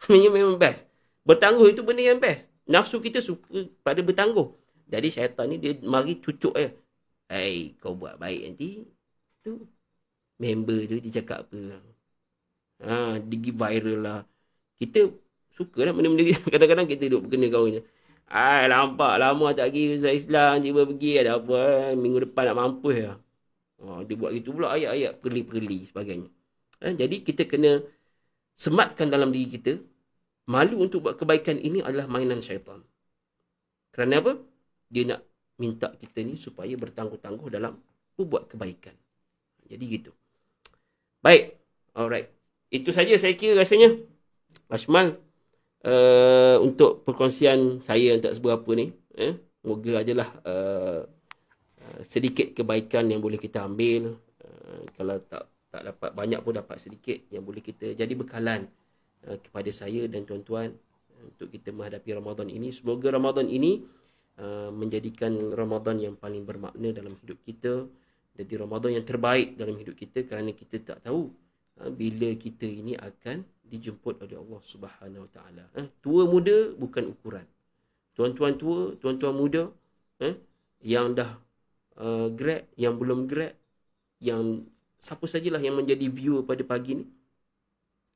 Memang best. Bertangguh itu benda yang best. Nafsu kita suka pada bertangguh. Jadi syaitan ni dia mari cucuk je. Kau buat baik nanti. Tu member tu dia cakap apa. Dia pergi viral lah. Kita suka lah benda-benda ni. Kadang-kadang kita duduk berkena kawan je. Nampak lama tak pergi Ustaz Islam. Tiba pergi ada apa. Minggu depan nak mampus lah. Dia buat gitu pula ayat-ayat perli-perli sebagainya. Jadi kita kena sematkan dalam diri kita, malu untuk buat kebaikan ini adalah mainan syaitan. Kerana apa? Dia nak minta kita ni supaya bertangguh-tangguh dalam buat kebaikan. Jadi gitu. Baik. Alright. Itu saja saya kira rasanya. Ashmal, untuk perkongsian saya yang tak seberapa ni. Moga adalah sedikit kebaikan yang boleh kita ambil. Kalau tak dapat banyak pun dapat sedikit yang boleh kita jadi bekalan kepada saya dan tuan-tuan untuk kita menghadapi Ramadan ini. Semoga Ramadan ini menjadikan Ramadan yang paling bermakna dalam hidup kita, jadi Ramadan yang terbaik dalam hidup kita, kerana kita tak tahu bila kita ini akan dijemput oleh Allah Subhanahu Wa Taala. Tua muda bukan ukuran. Tuan-tuan tua, tuan-tuan muda, yang dah grad, yang belum grad, yang siapa sajalah yang menjadi viewer pada pagi ni,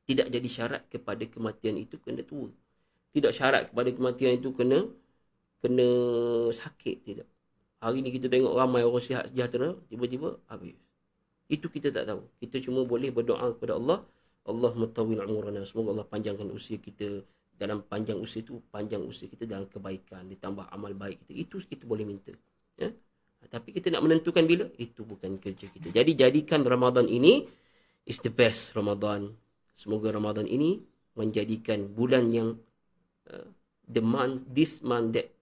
tidak jadi syarat kepada kematian itu kena tua. Tidak syarat kepada kematian itu kena sakit, tidak. Hari ni kita tengok ramai orang sihat sejahtera, tiba-tiba habis. Itu kita tak tahu. Kita cuma boleh berdoa kepada Allah, Allahumma tawil umurana, semoga Allah panjangkan usia kita. Dalam panjang usia itu, panjang usia kita dalam kebaikan, ditambah amal baik kita. Itu kita boleh minta. Tapi kita nak menentukan bila, itu bukan kerja kita. Jadi jadikan Ramadan ini is the best Ramadan. Semoga Ramadan ini menjadikan bulan yang this month that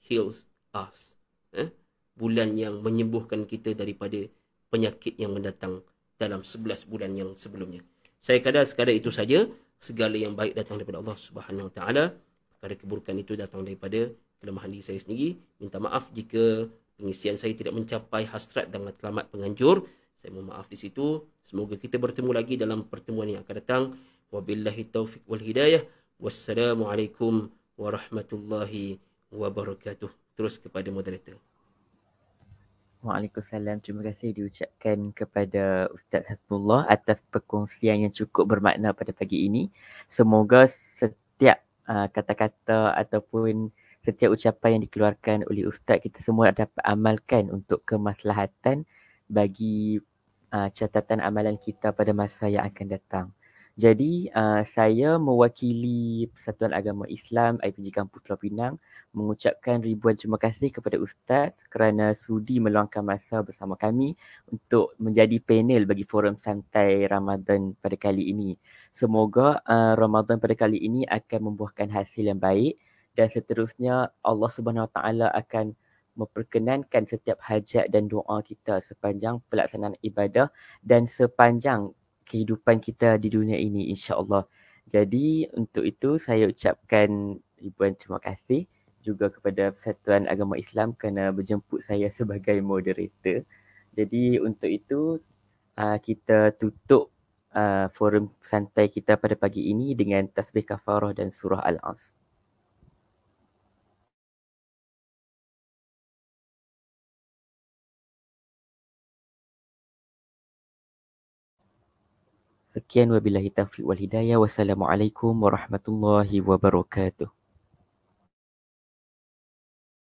heals us. Bulan yang menyembuhkan kita daripada penyakit yang mendatang dalam 11 bulan yang sebelumnya. Saya sekadar itu saja. Segala yang baik datang daripada Allah Subhanahu Wa Taala. Perkara keburukan itu datang daripada kelemahan diri saya sendiri. Minta maaf jika pengisian saya tidak mencapai hasrat dan matlamat penganjur. Saya mohon maaf di situ. Semoga kita bertemu lagi dalam pertemuan yang akan datang. Wabillahi taufiq wal hidayah. Wassalamualaikum warahmatullahi wabarakatuh. Terus kepada moderator. Waalaikumsalam. Terima kasih diucapkan kepada Ustaz Hasbullah atas perkongsian yang cukup bermakna pada pagi ini. Semoga setiap kata-kata ataupun setiap ucapan yang dikeluarkan oleh Ustaz kita semua dapat amalkan untuk kemaslahatan bagi catatan amalan kita pada masa yang akan datang. Jadi saya mewakili Persatuan Agama Islam IPG Kampus Pulau Pinang mengucapkan ribuan terima kasih kepada Ustaz kerana sudi meluangkan masa bersama kami untuk menjadi panel bagi forum santai Ramadan pada kali ini. Semoga Ramadan pada kali ini akan membuahkan hasil yang baik dan seterusnya Allah Subhanahu Wa Taala akan memperkenankan setiap hajat dan doa kita sepanjang pelaksanaan ibadah dan sepanjang kehidupan kita di dunia ini, insya-Allah. Jadi untuk itu saya ucapkan ribuan terima kasih juga kepada Persatuan Agama Islam kerana berjemput saya sebagai moderator. Jadi untuk itu kita tutup forum santai kita pada pagi ini dengan tasbih kafarah dan surah Al-As. Sekian wabillahi taufiq wal hidayah. Wassalamualaikum warahmatullahi wabarakatuh.